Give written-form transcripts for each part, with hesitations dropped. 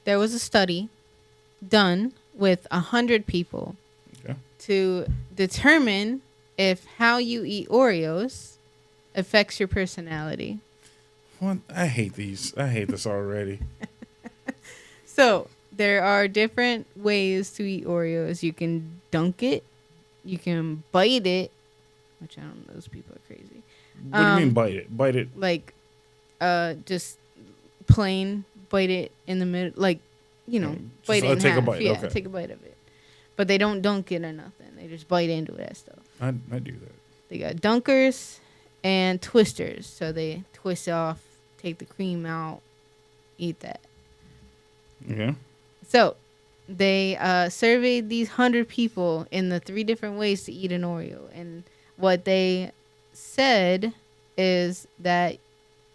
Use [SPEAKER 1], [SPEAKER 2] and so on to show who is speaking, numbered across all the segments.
[SPEAKER 1] there was a study done with 100 people to determine if how you eat Oreos affects your personality.
[SPEAKER 2] What? I hate these. I hate this already.
[SPEAKER 1] So there are different ways to eat Oreos. You can dunk it. You can bite it, which I don't know. Those people are crazy.
[SPEAKER 2] What do you mean bite it? Bite it?
[SPEAKER 1] Like, just plain bite it in the middle. Like, bite it in
[SPEAKER 2] take
[SPEAKER 1] half.
[SPEAKER 2] A bite.
[SPEAKER 1] Yeah,
[SPEAKER 2] okay.
[SPEAKER 1] take a bite of it. But they don't dunk it or nothing. They just bite into that stuff.
[SPEAKER 2] I do that.
[SPEAKER 1] They got dunkers and twisters. So they twist off, take the cream out, eat that.
[SPEAKER 2] Yeah.
[SPEAKER 1] So they surveyed these 100 people in the 3 different ways to eat an Oreo. And what they said is that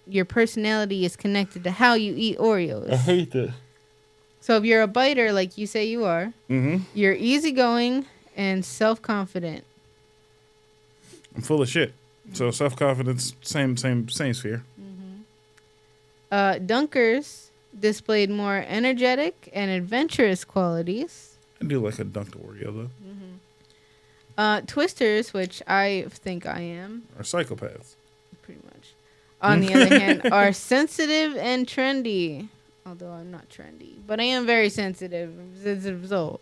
[SPEAKER 1] your personality is connected to how you eat Oreos.
[SPEAKER 2] I hate that.
[SPEAKER 1] So if you're a biter, like you say you are, you're easygoing and self-confident.
[SPEAKER 2] I'm full of shit. So self-confidence, same sphere.
[SPEAKER 1] Dunkers displayed more energetic and adventurous qualities.
[SPEAKER 2] I do like a dunked Oreo, though.
[SPEAKER 1] Twisters, which I think I am.
[SPEAKER 2] Are psychopaths.
[SPEAKER 1] Pretty much. On the other hand, are sensitive and trendy. Although I'm not trendy. But I am very sensitive. Sensitive soul.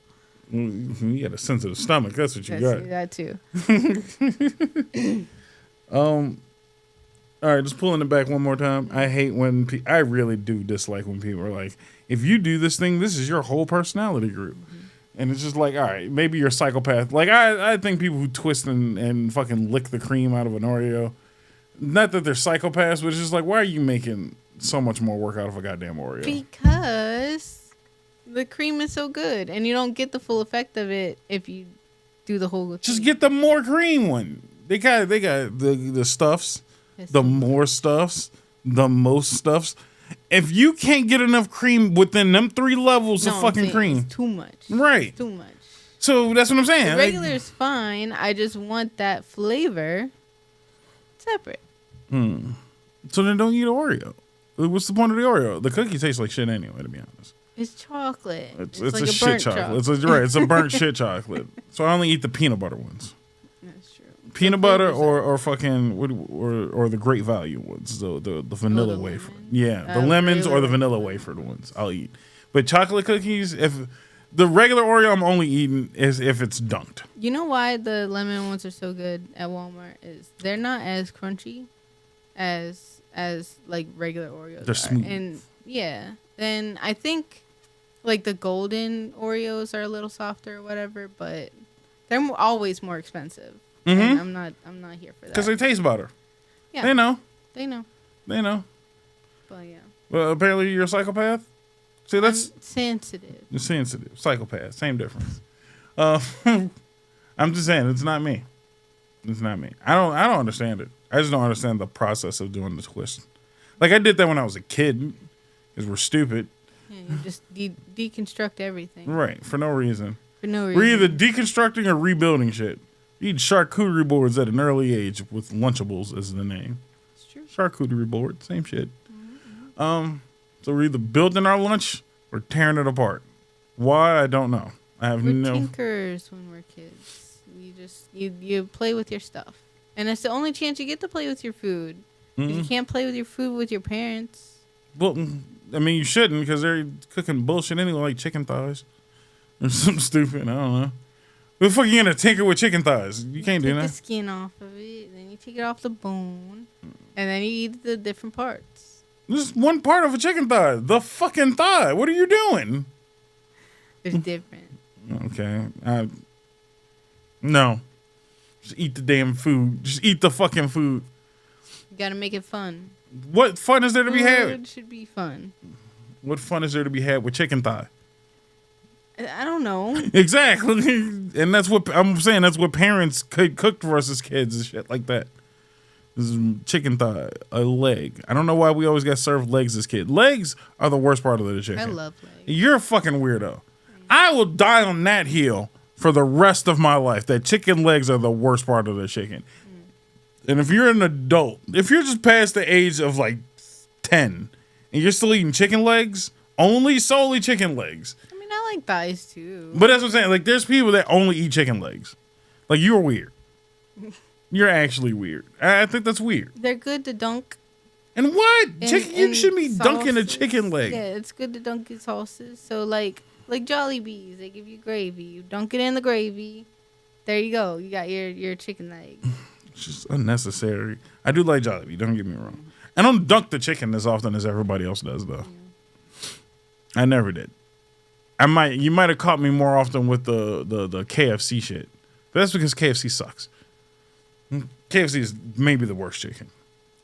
[SPEAKER 2] You got a sensitive stomach. That's what you got.
[SPEAKER 1] That too.
[SPEAKER 2] All right, just pulling it back one more time. I hate when I really do dislike when people are like, if you do this thing, this is your whole personality group. And it's just like, all right, maybe you're a psychopath. Like, I think people who twist and fucking lick the cream out of an Oreo, not that they're psychopaths, but it's just like, why are you making so much more work out of a goddamn Oreo?
[SPEAKER 1] Because the cream is so good, and you don't get the full effect of it if you do the whole thing.
[SPEAKER 2] Just get the more cream one. They got the stuffs, the more stuffs, the most stuffs. If you can't get enough cream within them 3 levels of fucking cream,
[SPEAKER 1] it's too much.
[SPEAKER 2] Right?
[SPEAKER 1] It's too much.
[SPEAKER 2] So that's what I'm saying.
[SPEAKER 1] The regular is fine. I just want that flavor separate.
[SPEAKER 2] So then don't eat an Oreo. What's the point of the Oreo? The cookie tastes like shit anyway, to be honest.
[SPEAKER 1] It's chocolate.
[SPEAKER 2] It's
[SPEAKER 1] like
[SPEAKER 2] a shit chocolate. It's a burnt shit chocolate. So I only eat the peanut butter ones.
[SPEAKER 1] That's true.
[SPEAKER 2] Peanut butter or fucking or the great value ones, the vanilla wafer. Yeah, the lemons or the vanilla wafer ones I'll eat. But chocolate cookies, if the regular Oreo I'm only eating is if it's dunked.
[SPEAKER 1] You know why the lemon ones are so good at Walmart is they're not as crunchy as like regular Oreos.
[SPEAKER 2] They're smooth.
[SPEAKER 1] And yeah, then I think like the golden Oreos are a little softer or whatever, but they're always more expensive. And I'm not here for that.
[SPEAKER 2] Because they taste better.
[SPEAKER 1] Yeah.
[SPEAKER 2] They know.
[SPEAKER 1] But yeah.
[SPEAKER 2] Well, apparently you're a psychopath. See, that's
[SPEAKER 1] I'm sensitive.
[SPEAKER 2] You're sensitive. Psychopath. Same difference. I'm just saying, it's not me. It's not me. I don't understand it. I just don't understand the process of doing the twist. Like, I did that when I was a kid because we're stupid.
[SPEAKER 1] Yeah, you just deconstruct everything.
[SPEAKER 2] Right. For no reason.
[SPEAKER 1] We're
[SPEAKER 2] either deconstructing or rebuilding shit. You eat charcuterie boards at an early age with Lunchables as the name.
[SPEAKER 1] It's true.
[SPEAKER 2] Charcuterie board. Same shit. So we're either building our lunch or tearing it apart. Why? I don't know.
[SPEAKER 1] We're tinkers when we're kids. You just you play with your stuff, and it's the only chance you get to play with your food. You can't play with your food with your parents.
[SPEAKER 2] Well, I mean, you shouldn't because they're cooking bullshit anyway, like chicken thighs or something stupid. I don't know. What the fuck you gonna tinker with chicken thighs? You can't do that.
[SPEAKER 1] Take the skin off of it, then you take it off the bone, and then you eat the different parts.
[SPEAKER 2] This is one part of a chicken thigh. The fucking thigh. What are you doing?
[SPEAKER 1] It's different.
[SPEAKER 2] Okay. No. Just eat the damn food. Just eat the fucking food.
[SPEAKER 1] You gotta make it fun.
[SPEAKER 2] What fun is there to be had?
[SPEAKER 1] Food should be fun.
[SPEAKER 2] What fun is there to be had with chicken thigh?
[SPEAKER 1] I don't know.
[SPEAKER 2] Exactly. And that's what I'm saying. That's what parents cooked for us as kids and shit like that. This is chicken thigh, a leg. I don't know why we always got served legs as kids. Legs are the worst part of the chicken.
[SPEAKER 1] I love legs.
[SPEAKER 2] You're a fucking weirdo. I will die on that hill for the rest of my life. That chicken legs are the worst part of the chicken. And if you're an adult, if you're just past the age of like 10 and you're still eating chicken legs, only solely chicken legs.
[SPEAKER 1] I mean, I like thighs too.
[SPEAKER 2] But that's what I'm saying. Like, there's people that only eat chicken legs. Like, you're weird. You're actually weird. I think that's weird.
[SPEAKER 1] They're good to dunk.
[SPEAKER 2] And what? You shouldn't be dunking a chicken leg.
[SPEAKER 1] Yeah, it's good to dunk in sauces. So like Jollibees, they give you gravy. You dunk it in the gravy. There you go. You got your chicken leg.
[SPEAKER 2] It's just unnecessary. I do like Jollibee. Don't get me wrong. I don't dunk the chicken as often as everybody else does, though. I never did. You might have caught me more often with the KFC shit. But that's because KFC sucks. KFC is maybe the worst chicken.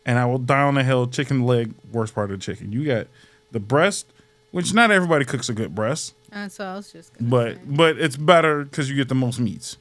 [SPEAKER 2] And I will die on the hill, chicken leg, worst part of the chicken. You got the breast, which not everybody cooks a good breast.
[SPEAKER 1] That's what I was just gonna say.
[SPEAKER 2] But it's better because you get the most meats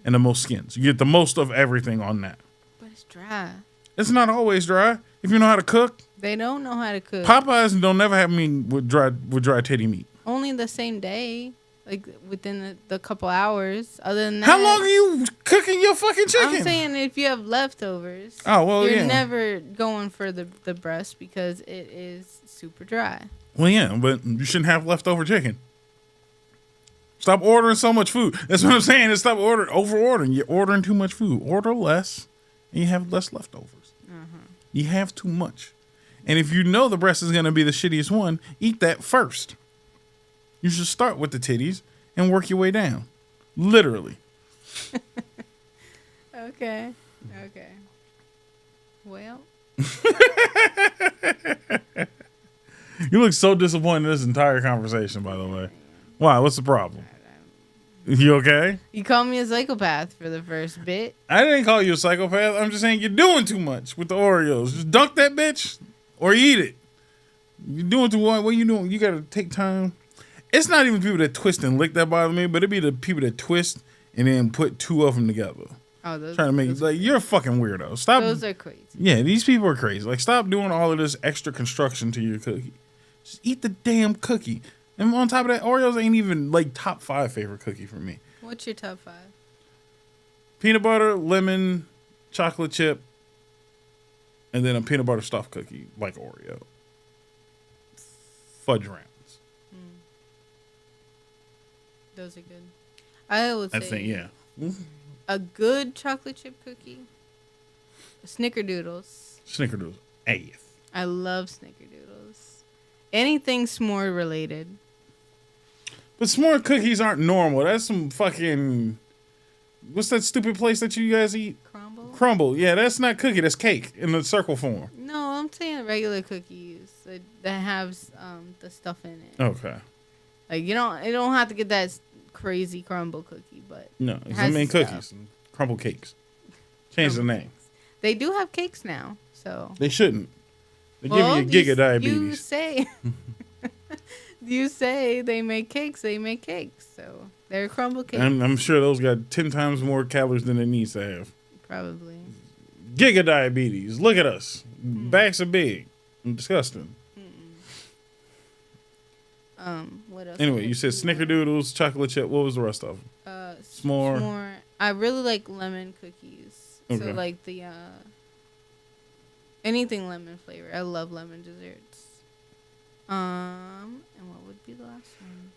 [SPEAKER 2] and the most skins. You get the most of everything on that.
[SPEAKER 1] But it's dry.
[SPEAKER 2] It's not always dry. If you know how to cook.
[SPEAKER 1] They don't know how to cook.
[SPEAKER 2] Popeyes don't never have me with dry titty meat.
[SPEAKER 1] Only the same day. Like within the couple hours. Other than that,
[SPEAKER 2] how long are you cooking your fucking chicken?
[SPEAKER 1] I'm saying if you have leftovers,
[SPEAKER 2] you're
[SPEAKER 1] never going for the breast because it is super dry.
[SPEAKER 2] Well, yeah, but you shouldn't have leftover chicken. Stop ordering so much food. That's what I'm saying. Is stop over ordering. You're ordering too much food. Order less, and you have less leftovers. You have too much, and if you know the breast is going to be the shittiest one, eat that first. You should start with the titties and work your way down. Literally.
[SPEAKER 1] Okay. Well.
[SPEAKER 2] You look so disappointed in this entire conversation, by the way. Why? What's the problem? You okay?
[SPEAKER 1] You called me a psychopath for the first bit.
[SPEAKER 2] I didn't call you a psychopath. I'm just saying you're doing too much with the Oreos. Just dunk that bitch or eat it. You're doing too much. What are you doing? You got to take time. It's not even people that twist and lick that bother me, but it'd be the people that twist and then put two of them together.
[SPEAKER 1] Oh, those
[SPEAKER 2] trying to make it like you're a fucking weirdo. Stop.
[SPEAKER 1] Those are crazy.
[SPEAKER 2] Yeah, these people are crazy. Like, stop doing all of this extra construction to your cookie. Just eat the damn cookie. And on top of that, Oreos ain't even like top 5 favorite cookie for me.
[SPEAKER 1] What's your top 5?
[SPEAKER 2] Peanut butter, lemon, chocolate chip, and then a peanut butter stuffed cookie like Oreo. Fudge rounds.
[SPEAKER 1] Those are good. I would say.
[SPEAKER 2] I think, yeah.
[SPEAKER 1] A good chocolate chip cookie. Snickerdoodles.
[SPEAKER 2] Snickerdoodles. AF.
[SPEAKER 1] I love Snickerdoodles. Anything s'more related.
[SPEAKER 2] But s'more cookies aren't normal. That's some fucking... What's that stupid place that you guys eat? Crumble. Yeah, that's not cookie. That's cake in the circle form.
[SPEAKER 1] No, I'm saying regular cookies that have the stuff in it.
[SPEAKER 2] Okay.
[SPEAKER 1] Like, you don't have to get that crazy crumble cookie, but
[SPEAKER 2] no, I mean cookies, and crumble cakes. Change the name.
[SPEAKER 1] They do have cakes now, so
[SPEAKER 2] they shouldn't. They give you a giga diabetes.
[SPEAKER 1] You say they make cakes. They make cakes, so they're crumble cakes.
[SPEAKER 2] I'm sure those got 10 times more calories than it needs to have.
[SPEAKER 1] Probably.
[SPEAKER 2] Giga diabetes. Look at us. Backs are big. Disgusting.
[SPEAKER 1] What else?
[SPEAKER 2] Anyway, you said Snickerdoodles, chocolate chip. What was the rest of them? S'more.
[SPEAKER 1] I really like lemon cookies. Okay. So like the anything lemon flavor. I love lemon desserts. And what would be the last one?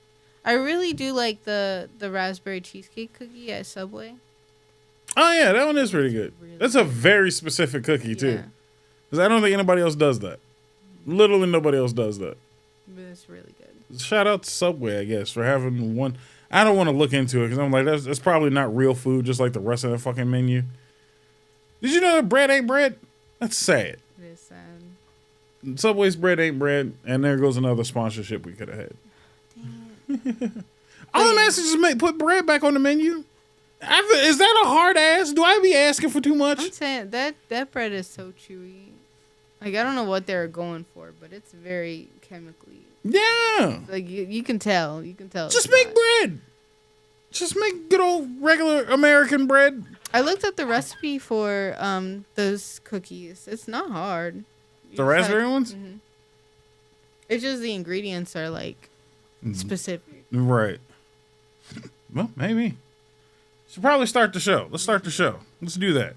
[SPEAKER 1] I really do like the raspberry cheesecake cookie at Subway.
[SPEAKER 2] Oh yeah, that one is pretty good. Really That's a very specific cookie too. Because I don't think anybody else does that. Literally nobody else does that.
[SPEAKER 1] But it's really good.
[SPEAKER 2] Shout out to Subway, I guess, for having one. I don't want to look into it because I'm like, that's probably not real food, just like the rest of the fucking menu. Did you know that bread ain't bread? That's sad.
[SPEAKER 1] It is sad.
[SPEAKER 2] Subway's bread ain't bread, and there goes another sponsorship we could have had. Dang. All I'm asking is just put bread back on the menu. Is that a hard ass? Do I be asking for too much?
[SPEAKER 1] I'm saying that bread is so chewy. Like, I don't know what they're going for, but it's very chemically.
[SPEAKER 2] Yeah.
[SPEAKER 1] Like, you can tell. You can tell.
[SPEAKER 2] Just make bread. Just make good old regular American bread.
[SPEAKER 1] I looked up the recipe for those cookies. It's not hard.
[SPEAKER 2] The raspberry ones?
[SPEAKER 1] Mm-hmm. It's just the ingredients are, like, specific.
[SPEAKER 2] Right. Well, maybe. Should probably start the show. Let's start the show. Let's do that.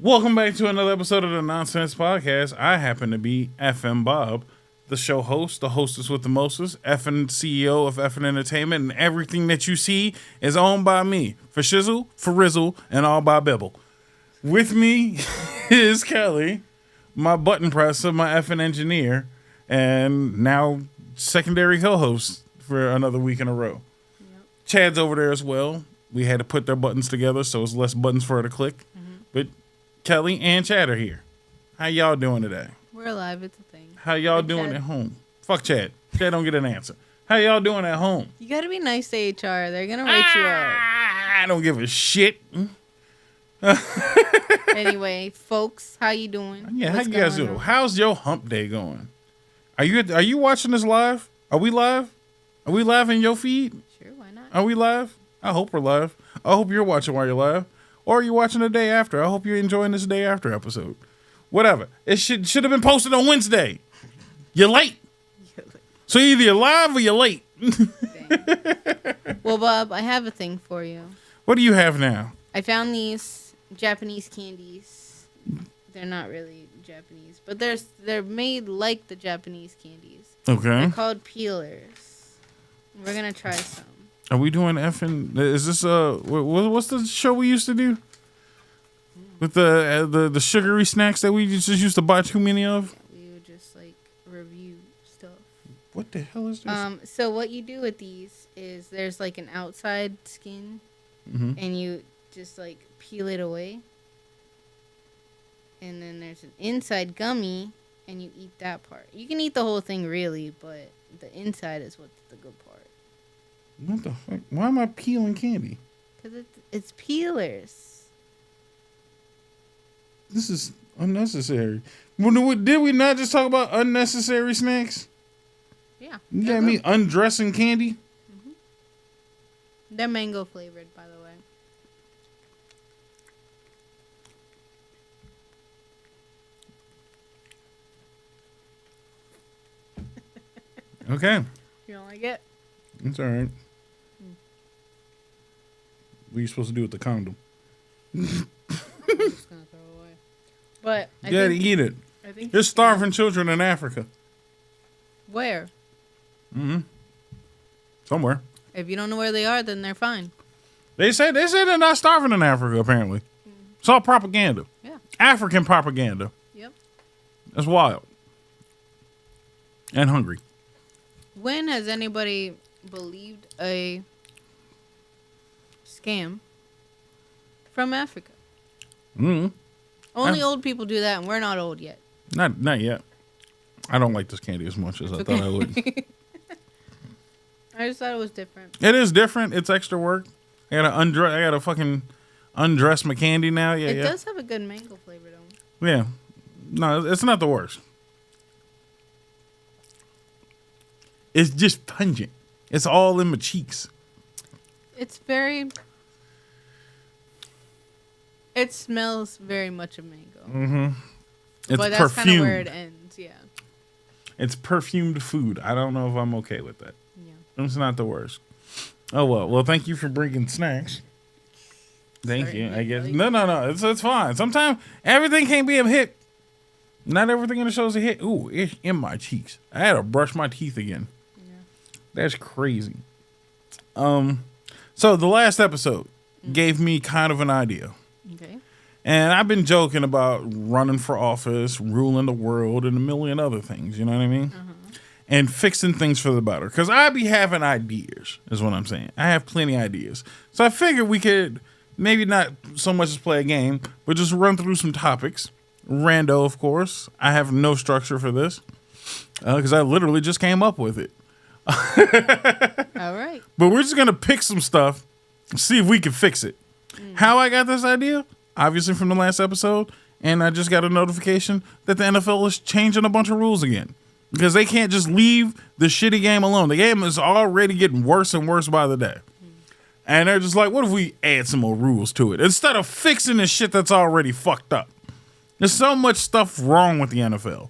[SPEAKER 2] Welcome back to another episode of the Nonsense Podcast. I happen to be FNBob, the show host, the hostess with the mostest, FN CEO of FN Entertainment, and everything that you see is owned by me, for shizzle, for rizzle, and all by Bibble. With me is Kelly, my button presser, my FN engineer, and now secondary co-host for another week in a row. Yep. Chad's over there as well. We had to put their buttons together, so it's less buttons for her to click. But Kelly and Chad are here. How y'all doing today?
[SPEAKER 1] We're alive. It's a thing.
[SPEAKER 2] How y'all doing at home? Fuck Chad. Chad don't get an answer. How y'all doing at home?
[SPEAKER 1] You gotta be nice to HR. They're gonna write you up.
[SPEAKER 2] I don't give a shit.
[SPEAKER 1] Anyway, folks, how you doing?
[SPEAKER 2] Yeah, how you guys doing? How's your hump day going? Are you watching this live? Are we live? Are we live in your feed?
[SPEAKER 1] Sure, why not?
[SPEAKER 2] Are we live? I hope we're live. I hope you're watching while you're live. Or you're watching the day after. I hope you're enjoying this day after episode. Whatever. It should have been posted on Wednesday. You're late. So either you're live or you're late.
[SPEAKER 1] Well, Bob, I have a thing for you.
[SPEAKER 2] What do you have now?
[SPEAKER 1] I found these Japanese candies. They're not really Japanese, but they're made like the Japanese candies.
[SPEAKER 2] Okay.
[SPEAKER 1] They're called peelers. We're going to try some.
[SPEAKER 2] Are we doing effing? Is this what's the show we used to do with the sugary snacks that we just used to buy too many of?
[SPEAKER 1] We would just like review stuff.
[SPEAKER 2] What the hell is this?
[SPEAKER 1] So what you do with these is there's like an outside skin, and you just like peel it away, and then there's an inside gummy, and you eat that part. You can eat the whole thing really, but the inside is what's the good part.
[SPEAKER 2] What the fuck? Why am I peeling candy?
[SPEAKER 1] Because it's peelers.
[SPEAKER 2] This is unnecessary. Did we not just talk about unnecessary snacks?
[SPEAKER 1] Yeah.
[SPEAKER 2] You got me undressing candy?
[SPEAKER 1] Mm-hmm. They're mango flavored, by the way.
[SPEAKER 2] Okay.
[SPEAKER 1] You don't like it?
[SPEAKER 2] It's all right. What are you supposed to do with the condom?
[SPEAKER 1] I'm just gonna throw it away. But
[SPEAKER 2] you gotta eat it.
[SPEAKER 1] I think
[SPEAKER 2] there's starving children in Africa.
[SPEAKER 1] Where?
[SPEAKER 2] Somewhere.
[SPEAKER 1] If you don't know where they are, then they're fine.
[SPEAKER 2] They say they're not starving in Africa. Apparently, it's all propaganda.
[SPEAKER 1] Yeah.
[SPEAKER 2] African propaganda.
[SPEAKER 1] Yep.
[SPEAKER 2] That's wild. And hungry.
[SPEAKER 1] When has anybody believed a scam from Africa? Only old people do that, and we're not old yet.
[SPEAKER 2] Not yet. I don't like this candy as much as I thought I would.
[SPEAKER 1] I just thought it was different.
[SPEAKER 2] It is different. It's extra work. I gotta fucking undress my candy now. Yeah,
[SPEAKER 1] it does have a good mango flavor though.
[SPEAKER 2] Yeah. No, it's not the worst. It's just pungent. It's all in my cheeks.
[SPEAKER 1] It's very... It smells very much of mango.
[SPEAKER 2] It's
[SPEAKER 1] but that's kind of where it ends, yeah.
[SPEAKER 2] It's perfumed food. I don't know if I'm okay with that. Yeah. It's not the worst. Oh, well. Well, thank you for bringing snacks. Thank you, I guess. No. It's fine. Sometimes everything can't be a hit. Not everything in the show is a hit. Ooh, it's in my cheeks. I had to brush my teeth again. That's crazy. So the last episode gave me kind of an idea.
[SPEAKER 1] Okay.
[SPEAKER 2] And I've been joking about running for office, ruling the world, and a million other things. You know what I mean? And fixing things for the better. Because I be having ideas, is what I'm saying. I have plenty of ideas. So I figured we could maybe not so much as play a game, but just run through some topics. Rando, of course. I have no structure for this. Because I literally just came up with it.
[SPEAKER 1] All right.
[SPEAKER 2] But we're just going to pick some stuff, see if we can fix it. How I got this idea? Obviously from the last episode. And I just got a notification that the NFL is changing a bunch of rules again. Because they can't just leave the shitty game alone. The game is already getting worse and worse by the day. And they're just like, what if we add some more rules to it? Instead of fixing the shit that's already fucked up. There's so much stuff wrong with the NFL.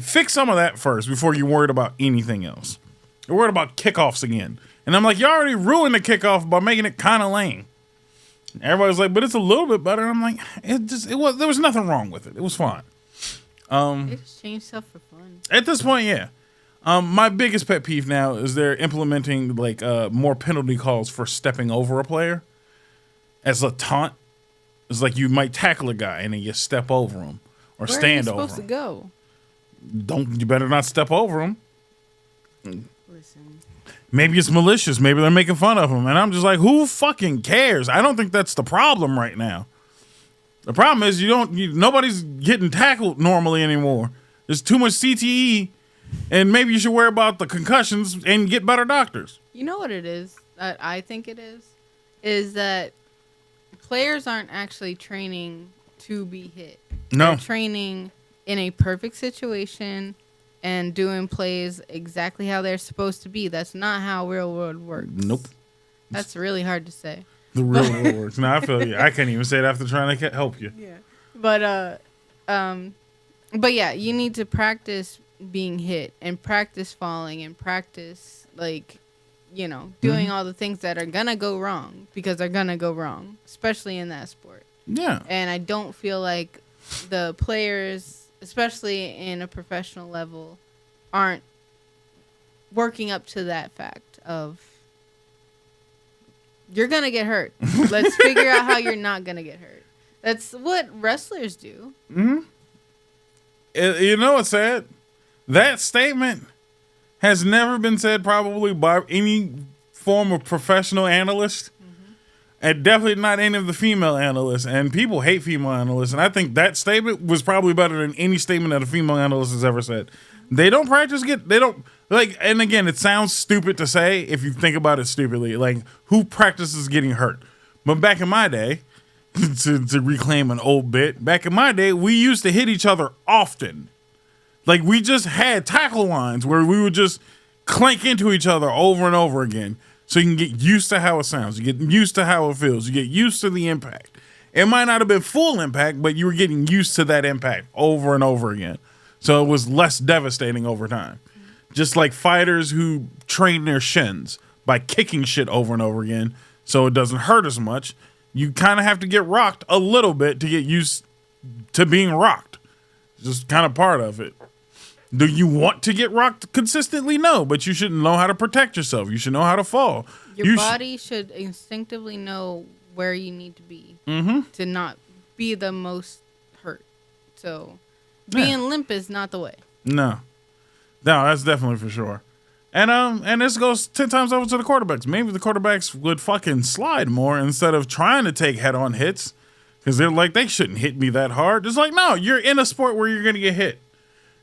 [SPEAKER 2] Fix some of that first before you're worried about anything else. You're worried about kickoffs again. And I'm like, you already ruined the kickoff by making it kind of lame. Everybody was like, but it's a little bit better. I'm like, there was nothing wrong with it. It was fine.
[SPEAKER 1] They just change stuff for fun.
[SPEAKER 2] At this point, yeah. My biggest pet peeve now is they're implementing like more penalty calls for stepping over a player as a taunt. It's like you might tackle a guy and then you step over him or stand over him.
[SPEAKER 1] Where are you supposed to go?
[SPEAKER 2] You better not step over him.
[SPEAKER 1] Listen.
[SPEAKER 2] Maybe it's malicious. Maybe they're making fun of him. And I'm just like, who fucking cares? I don't think that's the problem right now. The problem is nobody's getting tackled normally anymore. There's too much CTE, and maybe you should worry about the concussions and get better doctors.
[SPEAKER 1] You know what it is? I think it is that players aren't actually training to be hit.
[SPEAKER 2] No.
[SPEAKER 1] They're training in a perfect situation and doing plays exactly how they're supposed to be. That's not how real world works.
[SPEAKER 2] Nope.
[SPEAKER 1] That's really hard to say.
[SPEAKER 2] The real world works. No, I feel you. I can't even say it after trying to help you.
[SPEAKER 1] Yeah. But yeah, you need to practice being hit and practice falling and practice doing all the things that are gonna go wrong because they're gonna go wrong, especially in that sport.
[SPEAKER 2] Yeah.
[SPEAKER 1] And I don't feel like the players, especially in a professional level, aren't working up to that fact of you're going to get hurt. Let's figure out how you're not going to get hurt. That's what wrestlers do.
[SPEAKER 2] Mm-hmm. You know what's sad? That statement has never been said probably by any form of professional analyst. Mm-hmm. And definitely not any of the female analysts. And people hate female analysts. And I think that statement was probably better than any statement that a female analyst has ever said. They don't and again, it sounds stupid to say if you think about it stupidly. Like, who practices getting hurt? But back in my day, to reclaim an old bit, back in my day, we used to hit each other often. Like, we just had tackle lines where we would just clank into each other over and over again. So you can get used to how it sounds. You get used to how it feels. You get used to the impact. It might not have been full impact, but you were getting used to that impact over and over again. So it was less devastating over time. Just like fighters who train their shins by kicking shit over and over again so it doesn't hurt as much. You kind of have to get rocked a little bit to get used to being rocked. Just kind of part of it. Do you want to get rocked consistently? No, but you should know how to protect yourself. You should know how to fall.
[SPEAKER 1] Your body should instinctively know where you need to be to not be the most hurt. So being limp is not the way.
[SPEAKER 2] No, that's definitely for sure. And this goes 10 times over to the quarterbacks. Maybe the quarterbacks would fucking slide more instead of trying to take head-on hits because they're like, they shouldn't hit me that hard. It's like, no, you're in a sport where you're going to get hit.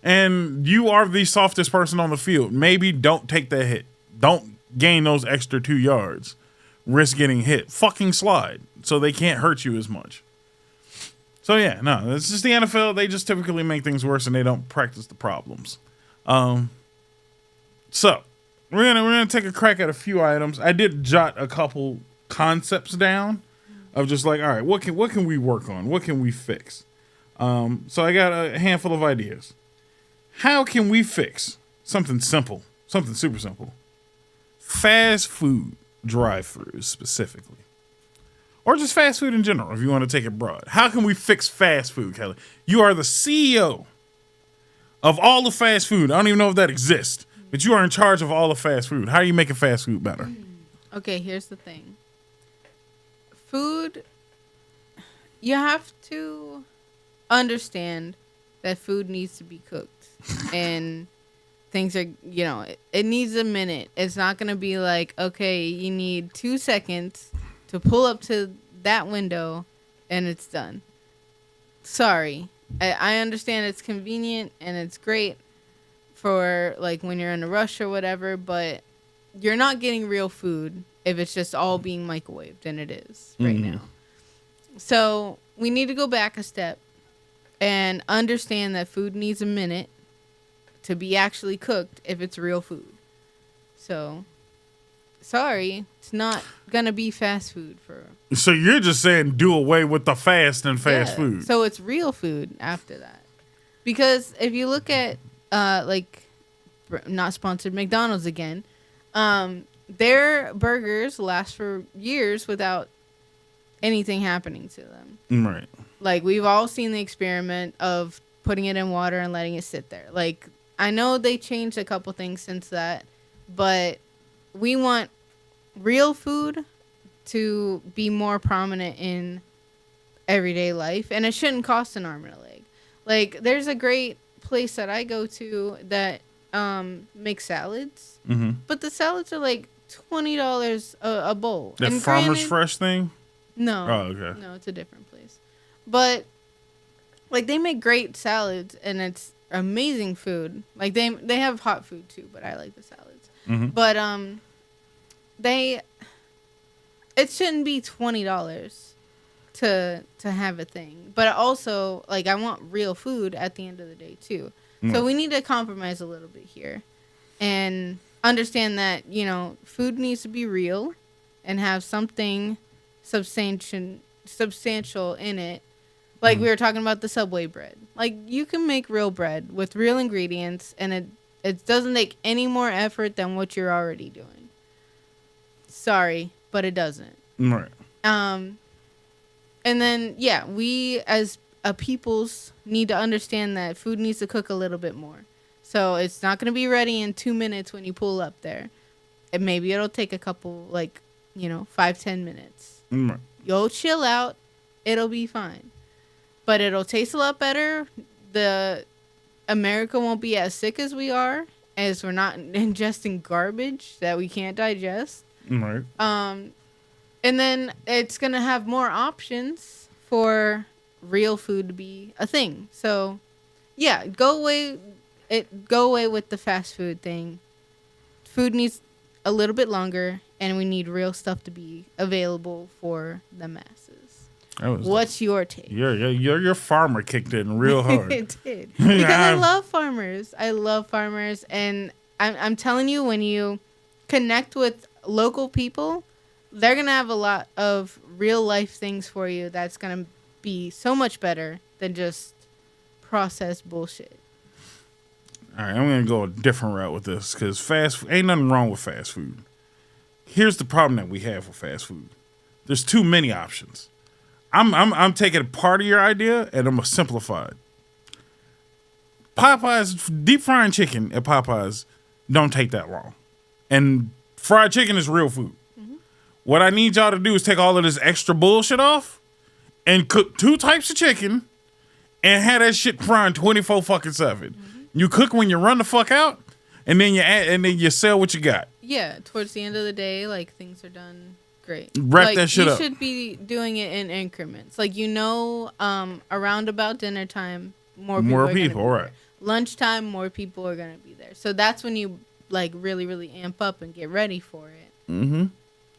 [SPEAKER 2] And you are the softest person on the field. Maybe don't take that hit. Don't gain those extra 2 yards. Risk getting hit. Fucking slide so they can't hurt you as much. So yeah, no, it's just the NFL. They just typically make things worse and they don't practice the problems. So we're gonna take a crack at a few items. I did jot a couple concepts down of just like, all right, what can we work on? What can we fix? So I got a handful of ideas. How can we fix something simple, something super simple? Fast food drive-thrus specifically. Or just fast food in general, if you want to take it broad. How can we fix fast food, Kelly? You are the CEO of all the fast food. I don't even know if that exists, but you are in charge of all the fast food. How are you making fast food better?
[SPEAKER 1] Okay, here's the thing. Food, you have to understand that food needs to be cooked. And things are, it needs a minute. It's not going to be like, okay, you need 2 seconds to pull up to that window and it's done. Sorry. I understand it's convenient and it's great for like when you're in a rush or whatever, but you're not getting real food if it's just all being microwaved, and it is right now. So we need to go back a step and understand that food needs a minute to be actually cooked if it's real food. So, sorry, it's not going to be fast food for...
[SPEAKER 2] So you're just saying do away with the fast and fast food.
[SPEAKER 1] So it's real food after that. Because if you look at, not sponsored, McDonald's again, their burgers last for years without anything happening to them.
[SPEAKER 2] Right.
[SPEAKER 1] Like, we've all seen the experiment of putting it in water and letting it sit there. Like, I know they changed a couple things since that, but we want real food to be more prominent in everyday life, and it shouldn't cost an arm and a leg. Like, there's a great place that I go to that makes salads, but the salads are like $20 a bowl.
[SPEAKER 2] That
[SPEAKER 1] and
[SPEAKER 2] Farmer's
[SPEAKER 1] granted,
[SPEAKER 2] Fresh thing?
[SPEAKER 1] No.
[SPEAKER 2] Oh, okay.
[SPEAKER 1] No, it's a different place. But like, they make great salads, and it's amazing food. Like, they have hot food too, but I like the salads. But it shouldn't be $20 to have a thing. But also, like, I want real food at the end of the day too. So we need to compromise a little bit here and understand that, you know, food needs to be real and have something substantial in it. Like, we were talking about the Subway bread. Like, you can make real bread with real ingredients, and it doesn't take any more effort than what you're already doing. Sorry, but it doesn't.
[SPEAKER 2] Right.
[SPEAKER 1] And then, yeah, we as a peoples need to understand that food needs to cook a little bit more. So it's not going to be ready in 2 minutes when you pull up there. And maybe it'll take a couple, 5-10 minutes.
[SPEAKER 2] Right.
[SPEAKER 1] You'll chill out. It'll be fine. But it'll taste a lot better. America won't be as sick as we are, as we're not ingesting garbage that we can't digest.
[SPEAKER 2] Right.
[SPEAKER 1] And then it's going to have more options for real food to be a thing. So, yeah, go away with the fast food thing. Food needs a little bit longer, and we need real stuff to be available for the masses. What's your take?
[SPEAKER 2] Your farmer kicked in real hard.
[SPEAKER 1] It did. Because I love farmers. And I'm telling you, when you connect with local people, they're going to have a lot of real life things for you that's going to be so much better than just processed bullshit.
[SPEAKER 2] All right, I'm going to go a different route with this, because ain't nothing wrong with fast food. Here's the problem that we have with fast food. There's too many options. I'm taking a part of your idea, and I'm going to simplify it. Popeyes, deep frying chicken at Popeyes don't take that long. And fried chicken is real food. What I need y'all to do is take all of this extra bullshit off and cook 2 types of chicken and have that shit frying 24 fucking 7. You cook when you run the fuck out, and then you sell what you got.
[SPEAKER 1] Yeah, towards the end of the day, like, things are done great.
[SPEAKER 2] Wrap that shit up.
[SPEAKER 1] You should be doing it in increments. Like, around about dinner time, more people are gonna be
[SPEAKER 2] right.
[SPEAKER 1] there. Lunchtime, more people are going to be there. So that's when you, like, really, really amp up and get ready for it.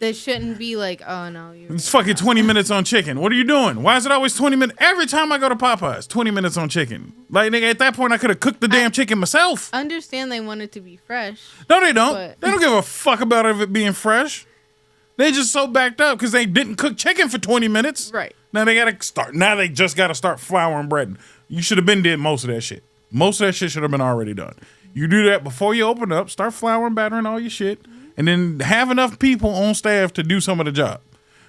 [SPEAKER 1] There shouldn't be like, oh no,
[SPEAKER 2] it's fucking 20 minutes on chicken. What are you doing? Why is it always 20 minutes? Every time I go to Popeyes, 20 minutes on chicken. Like, nigga, at that point, I could have cooked the damn chicken myself.
[SPEAKER 1] I understand they want it to be fresh.
[SPEAKER 2] No, they don't. They don't give a fuck about it being fresh. They just so backed up because they didn't cook chicken for 20 minutes.
[SPEAKER 1] Right.
[SPEAKER 2] Now they gotta start. Now they just gotta start flouring bread. You should have been did most of that shit. Most of that shit should have been already done. You do that before you open up. Start flouring, battering all your shit. And then have enough people on staff to do some of the job.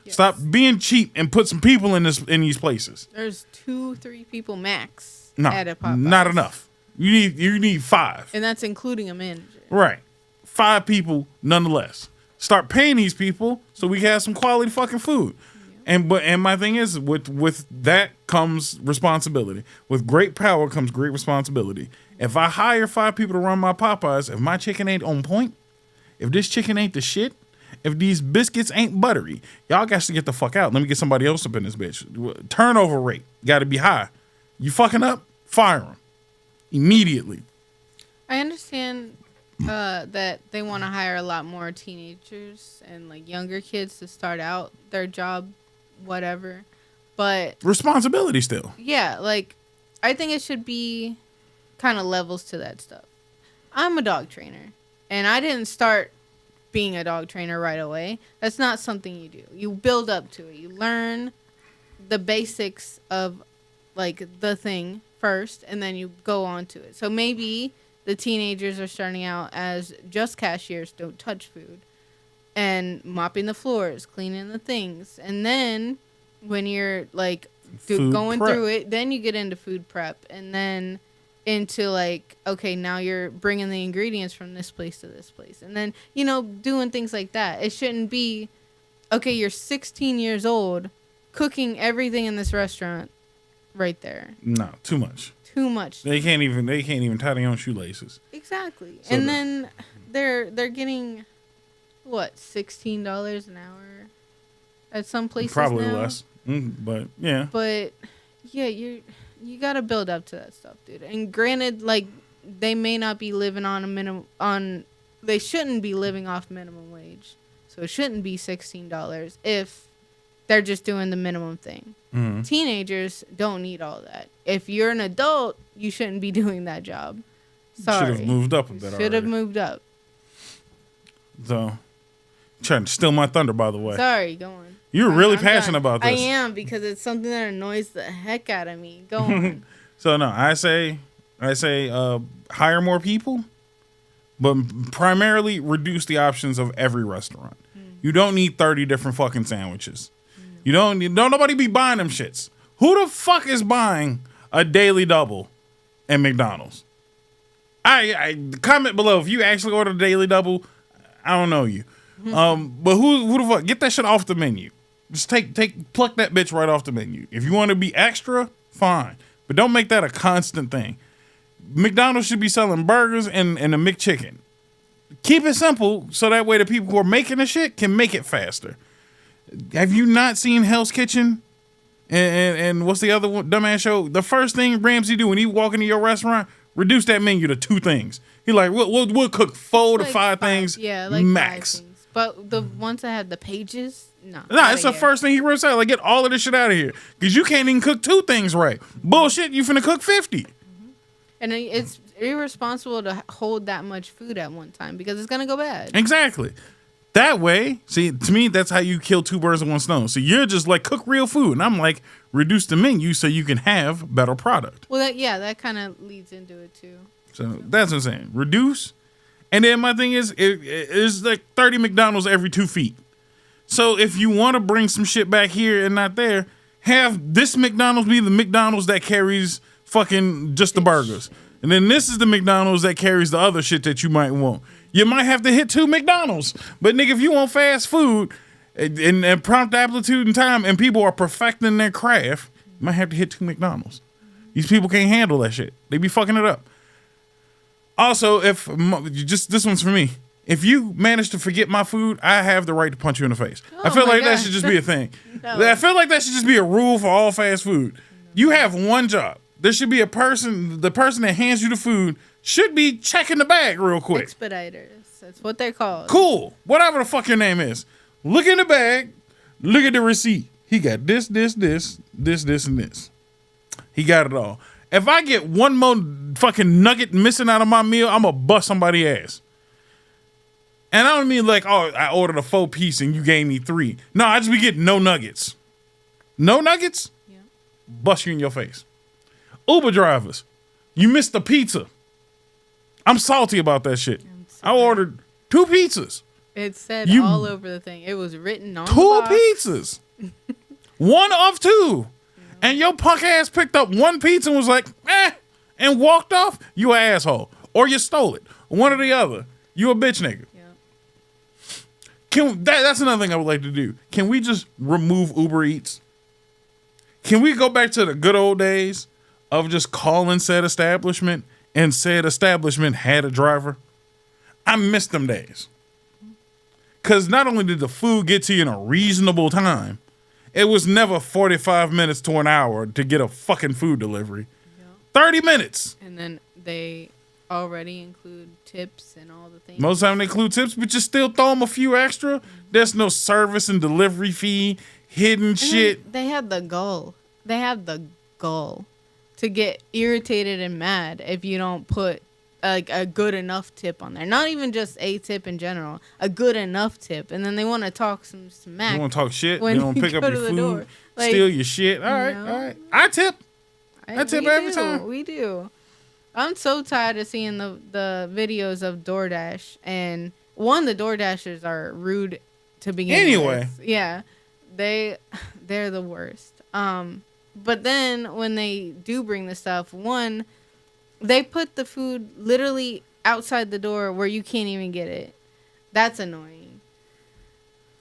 [SPEAKER 2] Yes. Stop being cheap and put some people in these places.
[SPEAKER 1] There's 2-3 people max
[SPEAKER 2] at a Popeyes. Not enough. You need 5.
[SPEAKER 1] And that's including a manager.
[SPEAKER 2] Right. 5 people nonetheless. Start paying these people so we can have some quality fucking food. Yeah. And my thing is, with that comes responsibility. With great power comes great responsibility. If I hire 5 people to run my Popeyes, if my chicken ain't on point, if this chicken ain't the shit, if these biscuits ain't buttery, y'all got to get the fuck out. Let me get somebody else up in this bitch. Turnover rate got to be high. You fucking up, fire them immediately.
[SPEAKER 1] I understand that they want to hire a lot more teenagers and like younger kids to start out their job, whatever. But
[SPEAKER 2] responsibility still.
[SPEAKER 1] Yeah, like I think it should be kind of levels to that stuff. I'm a dog trainer. And I didn't start being a dog trainer right away. That's not something you do. You build up to it. You learn the basics of, like, the thing first, and then you go on to it. So maybe the teenagers are starting out as just cashiers, don't touch food, and mopping the floors, cleaning the things. And then when you're like
[SPEAKER 2] Food
[SPEAKER 1] going
[SPEAKER 2] prep.
[SPEAKER 1] through it, then you get into food prep, and then into like, okay, now you're bringing the ingredients from this place to this place, and then doing things like that. It shouldn't be, okay, you're 16 years old cooking everything in this restaurant right there.
[SPEAKER 2] No, too much.
[SPEAKER 1] Too much.
[SPEAKER 2] They can't even tie their own shoelaces.
[SPEAKER 1] Exactly. So and then they're getting what, $16 an hour at some places
[SPEAKER 2] probably
[SPEAKER 1] now?
[SPEAKER 2] less. But yeah.
[SPEAKER 1] But yeah, you got to build up to that stuff, dude. And granted, like, they may not be living on they shouldn't be living off minimum wage. So it shouldn't be $16 if they're just doing the minimum thing. Mm-hmm. Teenagers don't need all that. If you're an adult, you shouldn't be doing that job. Sorry.
[SPEAKER 2] Should have moved up a bit already.
[SPEAKER 1] Should have moved up.
[SPEAKER 2] So, trying to steal my thunder, by the way.
[SPEAKER 1] Sorry, go on.
[SPEAKER 2] You're really passionate about this.
[SPEAKER 1] I am, because it's something that annoys the heck out of me. Go on.
[SPEAKER 2] So no, I say hire more people, but primarily reduce the options of every restaurant. You don't need 30 different fucking sandwiches. You don't nobody be buying them shits. Who the fuck is buying a daily double at McDonald's? I comment below if you actually order a daily double. I don't know you. But who the fuck, get that shit off the menu. Just pluck that bitch right off the menu. If you want to be extra, fine. But don't make that a constant thing. McDonald's should be selling burgers and a McChicken. Keep it simple so that way the people who are making the shit can make it faster. Have you not seen Hell's Kitchen? And what's the other one, dumbass show? The first thing Ramsay do when he walk into your restaurant, reduce that menu to 2 things. He like, we'll cook 4 to 5 things,
[SPEAKER 1] yeah, like
[SPEAKER 2] max.
[SPEAKER 1] 5 things. But the ones that had the pages, no.
[SPEAKER 2] It's the first thing he rips out. Like, get all of this shit out of here. Because you can't even cook 2 things right. Bullshit, you finna cook 50.
[SPEAKER 1] Mm-hmm. And it's irresponsible to hold that much food at one time because it's gonna go bad.
[SPEAKER 2] Exactly. That way, see, to me, that's how you kill 2 birds with 1 stone. So you're just like, cook real food. And I'm like, reduce the menu so you can have better product.
[SPEAKER 1] Well, that kind of leads into it too.
[SPEAKER 2] So that's what I'm saying. Reduce. And then my thing is, it's like 30 McDonald's every 2 feet. So if you want to bring some shit back here and not there, have this McDonald's be the McDonald's that carries fucking just the burgers. And then this is the McDonald's that carries the other shit that you might want. You might have to hit 2 McDonald's. But nigga, if you want fast food and prompt aptitude and time and people are perfecting their craft, you might have to hit 2 McDonald's. These people can't handle that shit. They be fucking it up. Also, if this one's for me. If you manage to forget my food, I have the right to punch you in the face. I feel like that should just be a thing. No. I feel like that should just be a rule for all fast food. You have one job. There should be a person. The person that hands you the food should be checking the bag real quick.
[SPEAKER 1] Expediters. That's what they're called.
[SPEAKER 2] Cool. Whatever the fuck your name is. Look in the bag. Look at the receipt. He got this, and this. He got it all. If I get one more fucking nugget missing out of my meal, I'm going to bust somebody's ass. And I don't mean like, oh, I ordered a 4-piece and you gave me 3. No, I just be getting no nuggets. No nuggets? Yeah. Bust you in your face. Uber drivers, you missed the pizza. I'm salty about that shit. I ordered 2 pizzas.
[SPEAKER 1] It said all over the thing. It was written on
[SPEAKER 2] 2
[SPEAKER 1] the box.
[SPEAKER 2] pizzas. 1 of 2. And your punk ass picked up 1 pizza and was like, and walked off. You an asshole. Or you stole it. One or the other. You a bitch nigga. That's another thing I would like to do. Can we just remove Uber Eats? Can we go back to the good old days of just calling said establishment and said establishment had a driver? I miss them days. Because not only did the food get to you in a reasonable time, it was never 45 minutes to an hour to get a fucking food delivery. Yep. 30 minutes.
[SPEAKER 1] And then they already include tips and all the things.
[SPEAKER 2] Most of the time they include tips, but you still throw them a few extra. Mm-hmm. There's no service and delivery fee, hidden shit.
[SPEAKER 1] They have the goal. They have the goal to get irritated and mad if you don't put like a good enough tip on there. Not even just a tip in general, a good enough tip. And then they want to talk some smack.
[SPEAKER 2] You want to talk shit? You want to pick up your food, like, steal your shit? All right. I tip. I tip every time.
[SPEAKER 1] We do. I'm so tired of seeing the videos of DoorDash. And the DoorDashers are rude to begin with. Yeah. they're the worst. But then when they do bring the stuff, one, they put the food literally outside the door where you can't even get it. That's annoying.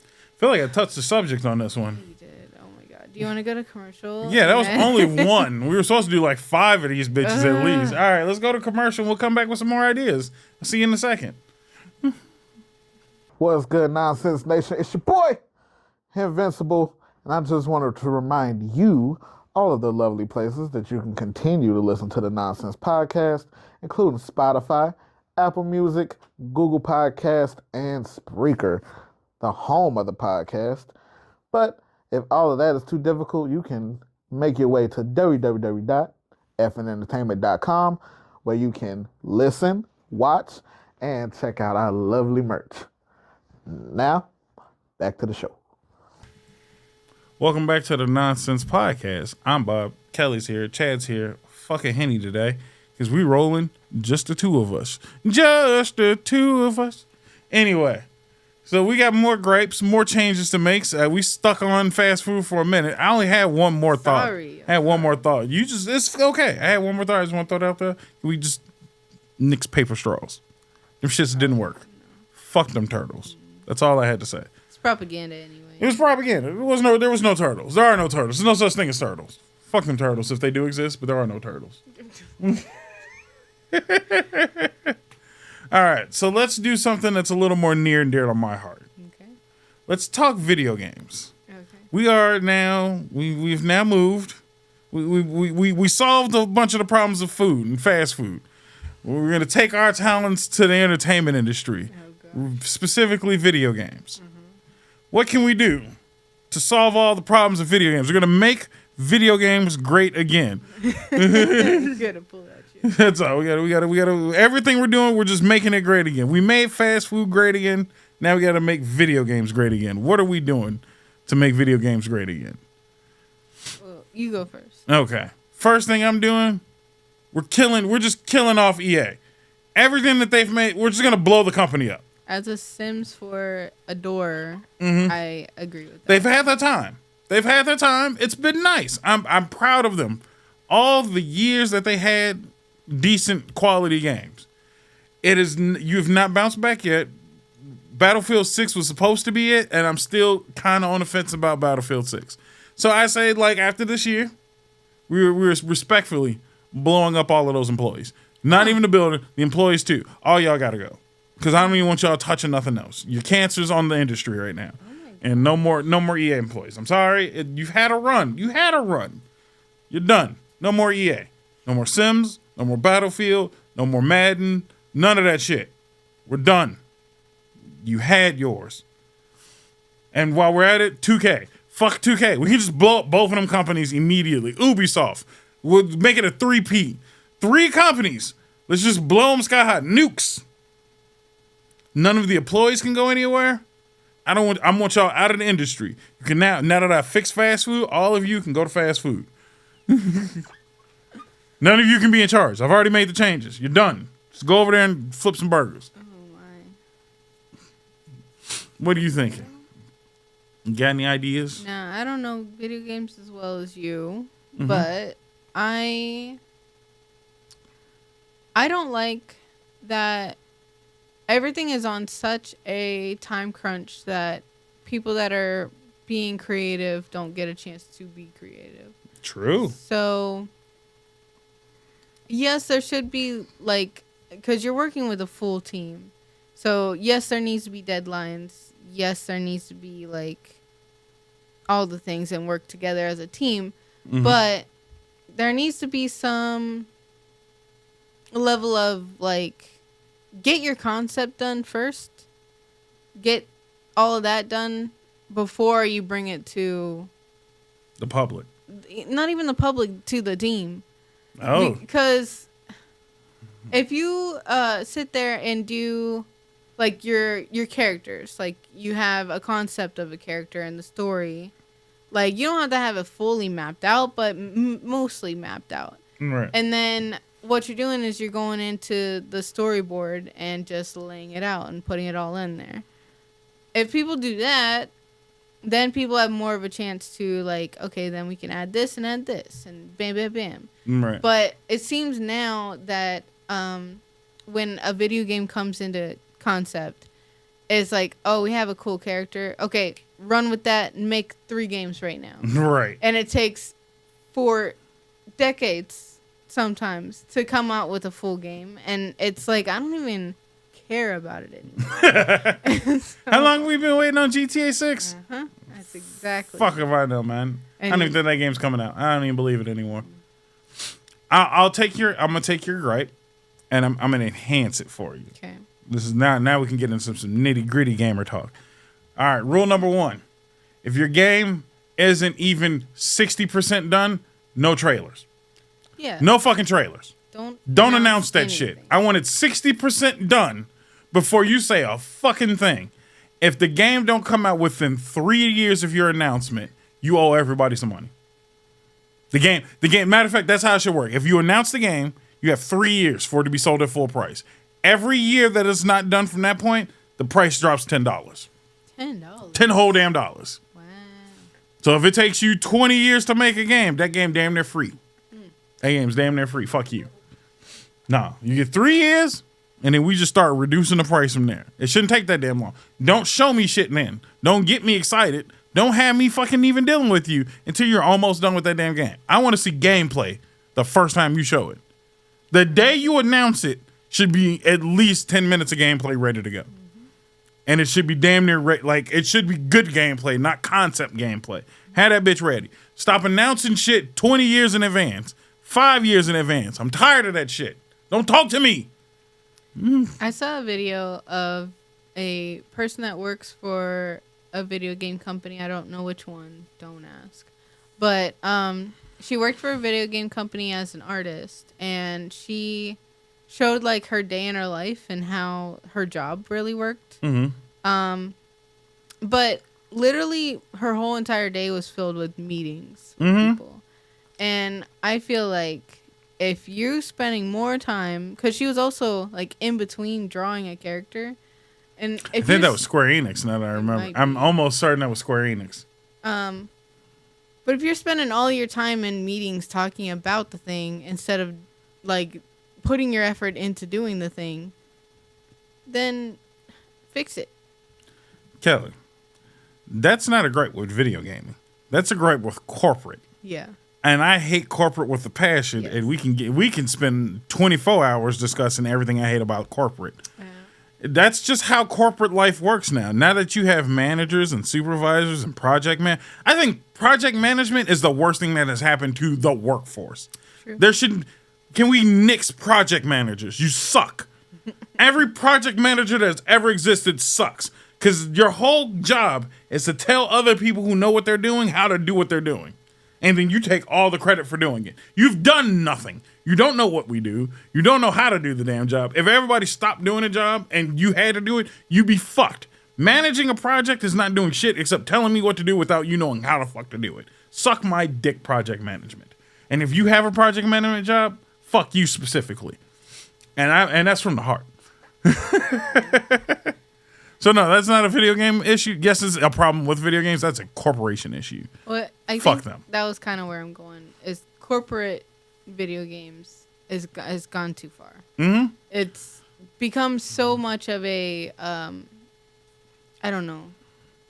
[SPEAKER 2] I feel like I touched the subject on this one.
[SPEAKER 1] You did. Oh my god. Do you want to go to commercial?
[SPEAKER 2] Yeah, that was only one. We were supposed to do like 5 of these bitches at least. All right, let's go to commercial. We'll come back with some more ideas. I'll see you in a second.
[SPEAKER 3] What's good, Nonsense Nation? It's your boy, Henvincible, and I just wanted to remind you all of the lovely places that you can continue to listen to the Nonsense Podcast, including Spotify, Apple Music, Google Podcast, and Spreaker, the home of the podcast. But if all of that is too difficult, you can make your way to www.fnentertainment.com, where you can listen, watch, and check out our lovely merch. Now, back to the show.
[SPEAKER 2] Welcome back to the Nonsense Podcast. I'm Bob. Kelly's here. Chad's here. Fucking Henny today. Because we rolling just the two of us. Just the two of us. Anyway, so we got more grapes, more changes to make. We stuck on fast food for a minute. I only had one more thought. I had one more thought. It's okay. I had one more thought. I just want to throw it out there. We just nix paper straws. Them shits didn't work. Fuck them turtles. That's all I had to say.
[SPEAKER 1] It's propaganda anyway.
[SPEAKER 2] It was propaganda. There was no turtles. There are no turtles. There's no such thing as turtles. Fuck them turtles if they do exist, but there are no turtles. All right, so let's do something that's a little more near and dear to my heart.
[SPEAKER 1] Okay.
[SPEAKER 2] Let's talk video games.
[SPEAKER 1] Okay.
[SPEAKER 2] We are now. We've now moved. We solved a bunch of the problems of food and fast food. We're gonna take our talents to the entertainment industry, specifically video games. Mm-hmm. What can we do to solve all the problems of video games? We're gonna make video games great again.
[SPEAKER 1] You gotta pull that shit.
[SPEAKER 2] That's all. We gotta. Everything we're doing, we're just making it great again. We made fast food great again. Now we gotta make video games great again. What are we doing to make video games great again?
[SPEAKER 1] Well, you go first.
[SPEAKER 2] Okay. First thing I'm doing, we're just killing off EA. Everything that they've made, we're just gonna blow the company up.
[SPEAKER 1] As a Sims for a door, I agree with that.
[SPEAKER 2] They've had their time. It's been nice. I'm proud of them. All the years that they had decent quality games. You've not bounced back yet. Battlefield 6 was supposed to be it, and I'm still kind of on the fence about Battlefield 6. So I say, like, after this year, we're respectfully blowing up all of those employees. Not even the builder, the employees too. All y'all gotta go. Because I don't even want y'all touching nothing else. Your cancer's on the industry right now. And no more EA employees. I'm sorry. You've had a run. You're done. No more EA. No more Sims. No more Battlefield. No more Madden. None of that shit. We're done. You had yours. And while we're at it, 2K. Fuck 2K. We can just blow up both of them companies immediately. Ubisoft. We'll make it a 3P. 3 companies. Let's just blow them sky high. Nukes. None of the employees can go anywhere. I want y'all out of the industry. You can now that I fixed fast food, all of you can go to fast food. None of you can be in charge. I've already made the changes. You're done. Just go over there and flip some burgers.
[SPEAKER 1] Oh my.
[SPEAKER 2] What are you thinking? You got any ideas?
[SPEAKER 1] Nah, I don't know video games as well as you, but I don't like that everything is on such a time crunch that people that are being creative don't get a chance to be creative.
[SPEAKER 2] True.
[SPEAKER 1] So, yes, there should be, like, because you're working with a full team. So, yes, there needs to be deadlines. Yes, there needs to be, like, all the things and work together as a team. But there needs to be some level of, like, get your concept done first. Get all of that done before you bring it to
[SPEAKER 2] the public.
[SPEAKER 1] Not even the public, to the team.
[SPEAKER 2] Oh.
[SPEAKER 1] Because if you sit there and do like your characters, like you have a concept of a character and the story, like you don't have to have it fully mapped out, but mostly mapped out.
[SPEAKER 2] Right.
[SPEAKER 1] And then what you're doing is you're going into the storyboard and just laying it out and putting it all in there. If people do that, then people have more of a chance to like, okay, then we can add this and bam, bam, bam.
[SPEAKER 2] Right.
[SPEAKER 1] But it seems now that when a video game comes into concept, it's like, oh, we have a cool character. Okay, run with that and make 3 games right now.
[SPEAKER 2] Right.
[SPEAKER 1] And it takes 4 decades sometimes to come out with a full game. And it's like, I don't even care about it anymore. So,
[SPEAKER 2] how long have we been waiting on GTA 6?
[SPEAKER 1] That's exactly.
[SPEAKER 2] Fuck if I know, man. I don't even think that game's coming out. I don't even believe it anymore. I'm gonna take your gripe, and I'm gonna enhance it for you.
[SPEAKER 1] Okay.
[SPEAKER 2] This is now we can get into some nitty gritty gamer talk. All right, rule number 1: if your game isn't even 60% done, no trailers.
[SPEAKER 1] Yeah.
[SPEAKER 2] No fucking trailers.
[SPEAKER 1] Don't
[SPEAKER 2] announce that shit. I want it 60% done before you say a fucking thing. If the game don't come out within 3 years of your announcement, you owe everybody some money. The game, matter of fact, that's how it should work. If you announce the game, you have 3 years for it to be sold at full price. Every year that it's not done from that point, the price drops $10.
[SPEAKER 1] $10.
[SPEAKER 2] 10 whole damn dollars.
[SPEAKER 1] Wow.
[SPEAKER 2] So if it takes you 20 years to make a game, that game damn near free. That game's damn near free. Fuck you. No, you get 3 years, and then we just start reducing the price from there. It shouldn't take that damn long. Don't show me shit then. Don't get me excited. Don't have me fucking even dealing with you until you're almost done with that damn game. I want to see gameplay the first time you show it. The day you announce it should be at least 10 minutes of gameplay ready to go. And it should be damn near like it should be good gameplay, not concept gameplay. Have that bitch ready. Stop announcing shit 20 years in advance, 5 years in advance. I'm tired of that shit. Don't talk to me.
[SPEAKER 1] I saw a video of a person that works for a video game company. I don't know which one. Don't ask. But she worked for a video game company as an artist, and she showed like her day in her life and how her job really worked. But literally her whole entire day was filled with meetings with people. And I feel like if you're spending more time, because she was also like in between drawing a character, and if
[SPEAKER 2] I think that was Square Enix. Now that I remember, I'm almost certain that was Square Enix.
[SPEAKER 1] But if you're spending all your time in meetings talking about the thing instead of like putting your effort into doing the thing, then fix it.
[SPEAKER 2] Kelly, that's not a gripe with video gaming. That's a gripe with corporate.
[SPEAKER 1] Yeah.
[SPEAKER 2] And I hate corporate with a passion. Yes. And we can spend 24 hours discussing everything I hate about corporate. That's just how corporate life works now. Now that you have managers and supervisors and I think project management is the worst thing that has happened to the workforce. True. Can we nix project managers? You suck. Every project manager that's ever existed sucks. Because your whole job is to tell other people who know what they're doing how to do what they're doing. And then you take all the credit for doing it. You've done nothing. You don't know what we do. You don't know how to do the damn job. If everybody stopped doing a job and you had to do it, you'd be fucked. Managing a project is not doing shit except telling me what to do without you knowing how the fuck to do it. Suck my dick, project management. And if you have a project management job, fuck you specifically. And that's from the heart. So no, that's not a video game issue. Yes, it's a problem with video games. That's a corporation issue.
[SPEAKER 1] Well, I
[SPEAKER 2] fuck
[SPEAKER 1] think
[SPEAKER 2] them.
[SPEAKER 1] That was kind of where I'm going. Is corporate video games has gone too far. Mm-hmm. It's become so much of a I don't know,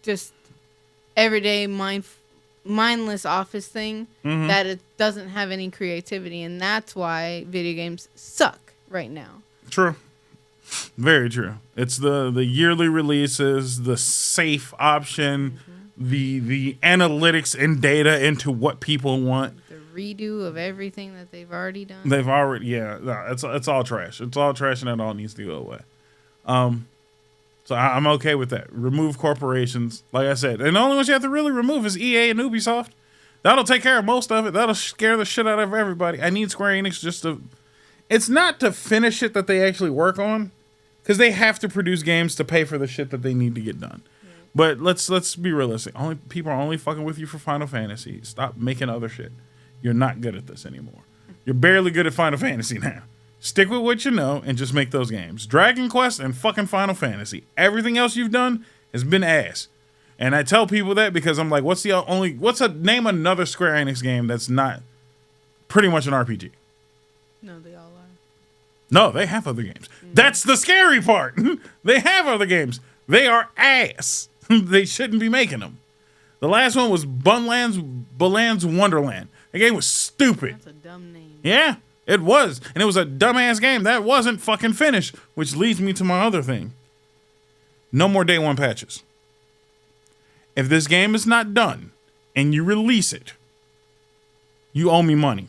[SPEAKER 1] just everyday mindless office thing that it doesn't have any creativity, and that's why video games suck right now.
[SPEAKER 2] True. Very true. It's the yearly releases, the safe option, the analytics and data into what people want.
[SPEAKER 1] The redo of everything that they've already done.
[SPEAKER 2] It's all trash. It's all trash, and it all needs to go away. So I'm okay with that. Remove corporations, like I said, and the only ones you have to really remove is EA and Ubisoft. That'll take care of most of it. That'll scare the shit out of everybody. I need Square Enix just to. It's not to finish it that they actually work on, because they have to produce games to pay for the shit that they need to get done. But let's be realistic. People are only fucking with you for Final Fantasy. Stop making other shit. You're not good at this anymore. You're barely good at Final Fantasy now. Stick with what you know and just make those games. Dragon Quest and fucking Final Fantasy. Everything else you've done has been ass. And I tell people that because I'm like, name another Square Enix game that's not pretty much an RPG?
[SPEAKER 1] No, they all are.
[SPEAKER 2] No, they have other games. That's the scary part. They have other games. They are ass. They shouldn't be making them. The last one was Balan's Wonderland. The game was stupid.
[SPEAKER 1] That's a dumb name.
[SPEAKER 2] Yeah, it was. And it was a dumbass game. That wasn't fucking finished, which leads me to my other thing. No more day one patches. If this game is not done and you release it, you owe me money.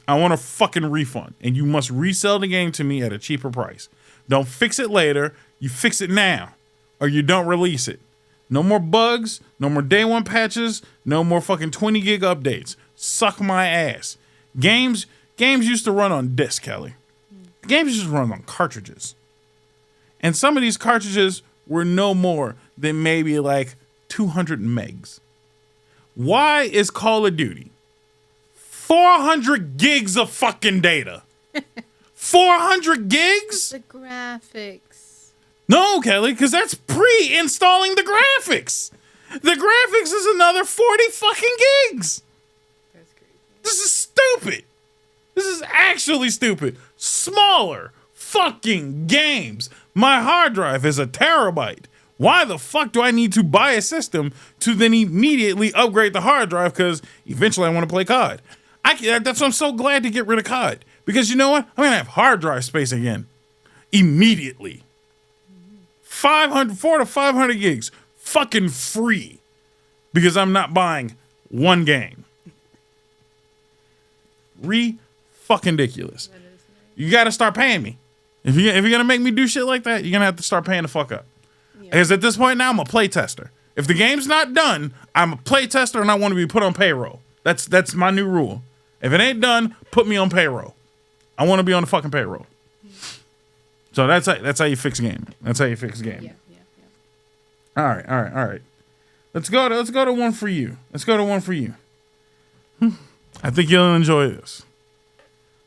[SPEAKER 2] I want a fucking refund. And you must resell the game to me at a cheaper price. Don't fix it later. You fix it now. Or you don't release it. No more bugs. No more day one patches. No more fucking 20 gig updates. Suck my ass. Games used to run on disc, Kelly. Games used to run on cartridges. And some of these cartridges were no more than maybe like 200 megs. Why is Call of Duty 400 gigs of fucking data? 400 gigs?
[SPEAKER 1] The graphics.
[SPEAKER 2] No, Kelly, because that's pre-installing the graphics. The graphics is another 40 fucking gigs.
[SPEAKER 1] That's crazy.
[SPEAKER 2] This is stupid. This is actually stupid. Smaller fucking games. My hard drive is a terabyte. Why the fuck do I need to buy a system to then immediately upgrade the hard drive? Because eventually I want to play COD. That's why I'm so glad to get rid of COD. Because you know what? I'm going to have hard drive space again. Immediately. 400 to 500 gigs. Fucking free. Because I'm not buying one game. Fucking ridiculous. You got to start paying me. If you're going to make me do shit like that, you're going to have to start paying the fuck up. Because at this point now, I'm a play tester. If the game's not done, I'm a play tester and I want to be put on payroll. That's my new rule. If it ain't done, put me on payroll. I want to be on the fucking payroll. So that's how you fix gaming. That's how you fix gaming. Yeah. All right. Let's go to one for you. I think you'll enjoy this.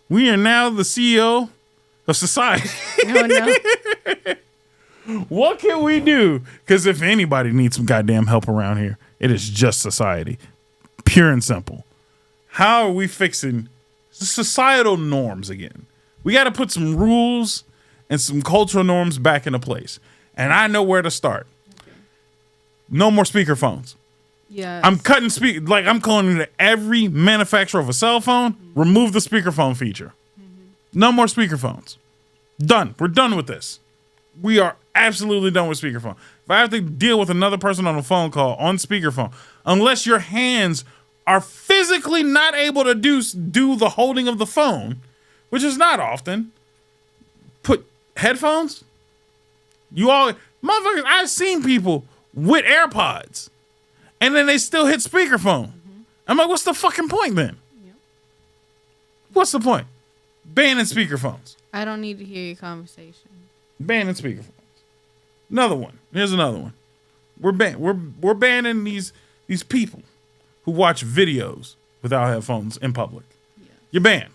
[SPEAKER 2] We are now the CEO of society.
[SPEAKER 1] No.
[SPEAKER 2] What can we do? Because if anybody needs some goddamn help around here, it is just society. Pure and simple. How are we fixing societal norms again? We got to put some rules and some cultural norms back into place. And I know where to start. Okay. No more speakerphones.
[SPEAKER 1] Yeah.
[SPEAKER 2] I'm cutting I'm calling into every manufacturer of a cell phone, remove the speakerphone feature. No more speakerphones. Done. We're done with this. We are absolutely done with speakerphone. If I have to deal with another person on a phone call on speakerphone, unless your hands are physically not able to do the holding of the phone, which is not often, put headphones. Motherfuckers, I've seen people with AirPods and then they still hit speakerphone. I'm like, what's the fucking point then? Yep. What's the point? Banning speakerphones.
[SPEAKER 1] I don't need to hear your conversation.
[SPEAKER 2] Banning speakerphones. Another one. Here's another one. We're banning these people who watch videos without headphones in public. Yeah. You're banned.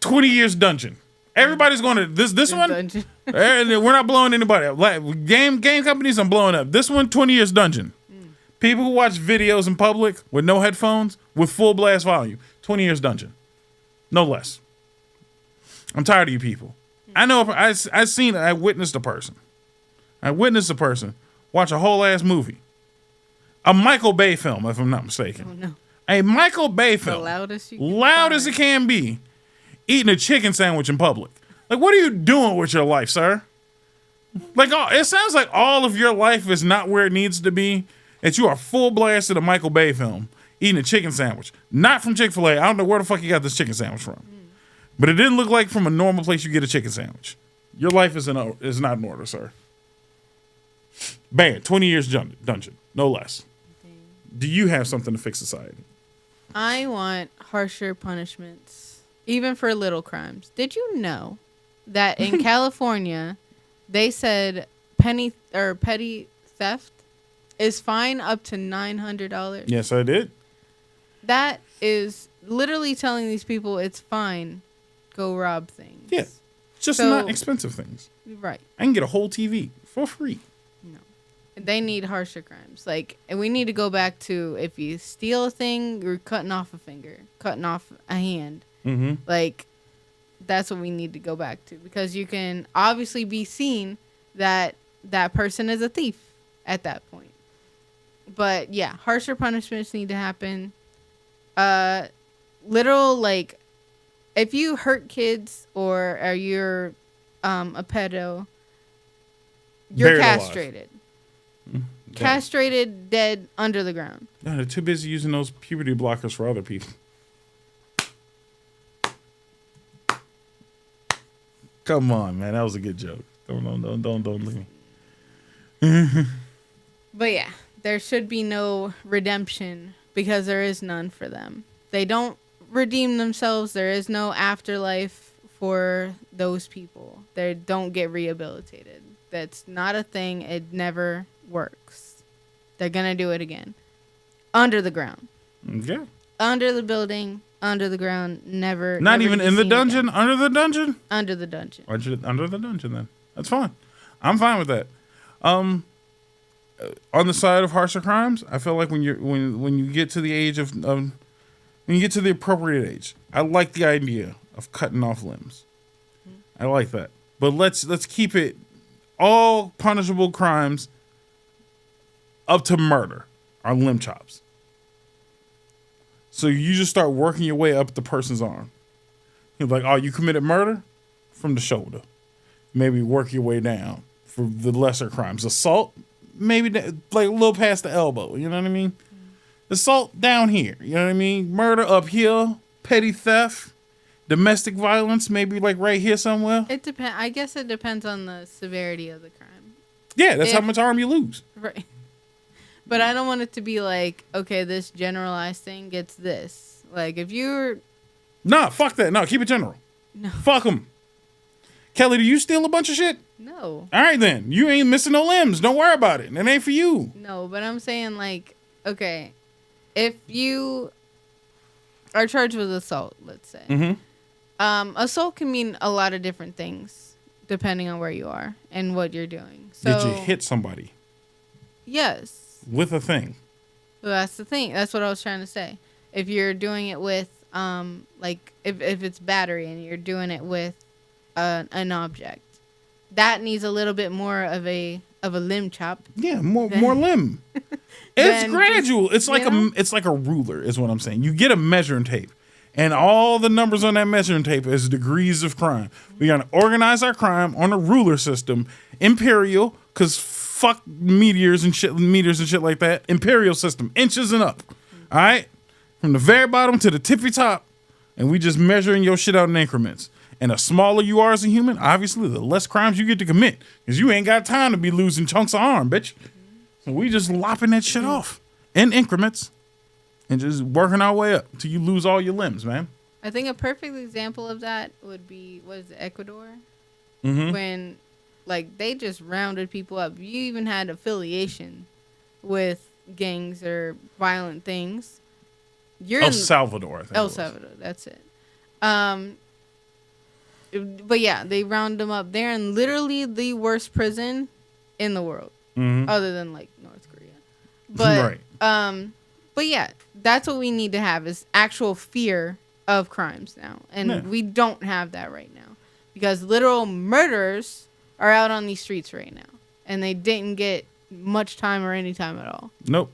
[SPEAKER 2] 20 years dungeon. Everybody's going to this one. Dungeon. We're not blowing anybody up. Game companies, I'm blowing up. This one, 20 years dungeon. People who watch videos in public with no headphones, with full blast volume, 20 years dungeon. No less. I'm tired of you people. I know I witnessed a person watch a whole ass movie. A Michael Bay film, if I'm not mistaken. Oh, no. A Michael Bay film.
[SPEAKER 1] The
[SPEAKER 2] loud as it can be. Eating a chicken sandwich in public. Like, what are you doing with your life, sir? Like, it sounds like all of your life is not where it needs to be. That you are full blast at a Michael Bay film, eating a chicken sandwich. Not from Chick-fil-A. I don't know where the fuck you got this chicken sandwich from. But it didn't look like from a normal place you get a chicken sandwich. Your life is not in order, sir. Banned. 20 years dungeon. No less. Do you have something to fix society?
[SPEAKER 1] I want harsher punishments, even for little crimes. Did you know that in California, they said petty theft is fine up to $900?
[SPEAKER 2] Yes, I did.
[SPEAKER 1] That is literally telling these people it's fine. Go rob things.
[SPEAKER 2] Yeah. Just not expensive things.
[SPEAKER 1] Right.
[SPEAKER 2] I can get a whole TV for free.
[SPEAKER 1] No. They need harsher crimes. Like, and we need to go back to if you steal a thing, you're cutting off a finger, cutting off a hand.
[SPEAKER 2] Mm-hmm.
[SPEAKER 1] Like, that's what we need to go back to, because you can obviously be seen that that person is a thief at that point. But yeah, harsher punishments need to happen. Literal, like, if you hurt kids or are you're a pedo, you're
[SPEAKER 2] Buried alive.
[SPEAKER 1] castrated. Castrated, dead, under the ground.
[SPEAKER 2] No, they're too busy using those puberty blockers for other people. Come on, man. That was a good joke. Don't leave me.
[SPEAKER 1] But yeah, there should be no redemption because there is none for them. They don't redeem themselves. There is no afterlife for those people. They don't get rehabilitated. That's not a thing. It never works. They're going to do it again. Under the ground.
[SPEAKER 2] Yeah.
[SPEAKER 1] Under the building, under the ground, never.
[SPEAKER 2] Not
[SPEAKER 1] never
[SPEAKER 2] even
[SPEAKER 1] be
[SPEAKER 2] in the
[SPEAKER 1] seen
[SPEAKER 2] dungeon?
[SPEAKER 1] again.
[SPEAKER 2] Under the dungeon?
[SPEAKER 1] Under the dungeon.
[SPEAKER 2] Under the dungeon, then. That's fine. I'm fine with that. On the side of harsher crimes, I feel like when you get to the age of when you get to the appropriate age, I like the idea of cutting off limbs. I like that. But let's keep it all punishable crimes up to murder are limb chops. So you just start working your way up the person's arm. You're like, oh, you committed murder? From the shoulder. Maybe work your way down for the lesser crimes. Assault, maybe like a little past the elbow. You know what I mean? Assault down here. You know what I mean? Murder up here. Petty theft. Domestic violence, maybe like right here somewhere.
[SPEAKER 1] It depends. I guess it depends on the severity of the crime.
[SPEAKER 2] Yeah, that's how much arm you lose.
[SPEAKER 1] Right. But I don't want it to be like, okay, this generalized thing gets this. Like, if you're...
[SPEAKER 2] Nah, fuck that. No, keep it general.
[SPEAKER 1] No.
[SPEAKER 2] Fuck them. Kelly, do you steal a bunch of shit?
[SPEAKER 1] No.
[SPEAKER 2] All right, then. You ain't missing no limbs. Don't worry about it. It ain't for you.
[SPEAKER 1] No, but I'm saying, like, okay, if you are charged with assault, let's say.
[SPEAKER 2] Mm-hmm.
[SPEAKER 1] Assault can mean a lot of different things, depending on where you are and what you're doing. So,
[SPEAKER 2] did you hit somebody?
[SPEAKER 1] Yes.
[SPEAKER 2] With a thing.
[SPEAKER 1] Well, that's the thing. That's what I was trying to say. If you're doing it with, like, if it's battery and you're doing it with an object, that needs a little bit more of a limb chop.
[SPEAKER 2] Yeah, more limb. It's gradual. It's like it's like a ruler, is what I'm saying. You get a measuring tape, and all the numbers on that measuring tape is degrees of crime. We gotta organize our crime on a ruler system, imperial, because fuck meters and shit like that. Imperial system, inches and up. All right, from the very bottom to the tippy top, and we just measuring your shit out in increments. And the smaller you are as a human, obviously, the less crimes you get to commit, because you ain't got time to be losing chunks of arm, bitch. So we just lopping that shit off in increments and just working our way up till you lose all your limbs, man.
[SPEAKER 1] I think a perfect example of that would be, what is it, Ecuador?
[SPEAKER 2] Mm-hmm.
[SPEAKER 1] When, like, they just rounded people up. You even had affiliation with gangs or violent things. You're
[SPEAKER 2] El Salvador, I think.
[SPEAKER 1] El Salvador, that's it. But yeah, they round them up. They're in literally the worst prison in the world, other than like North Korea. But but yeah, that's what we need to have is actual fear of crimes now, and we don't have that right now because literal murderers are out on these streets right now, and they didn't get much time or any time at all.
[SPEAKER 2] Nope.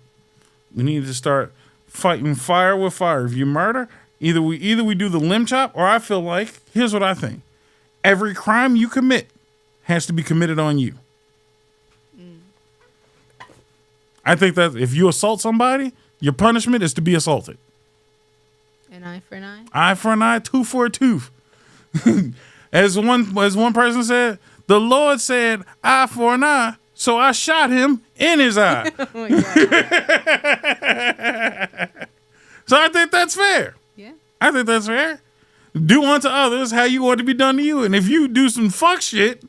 [SPEAKER 2] We need to start fighting fire with fire. If you murder, either we do the limb chop, or I feel like, here's what I think. Every crime you commit has to be committed on you. I think that if you assault somebody, your punishment is to be assaulted.
[SPEAKER 1] An eye for an eye?
[SPEAKER 2] Eye for an eye, tooth for a tooth. As one person said, the Lord said, eye for an eye, so I shot him in his eye.
[SPEAKER 1] Oh my God.
[SPEAKER 2] So I think that's fair.
[SPEAKER 1] Yeah.
[SPEAKER 2] I think that's fair. Do unto others how you want to be done to you. And if you do some fuck shit,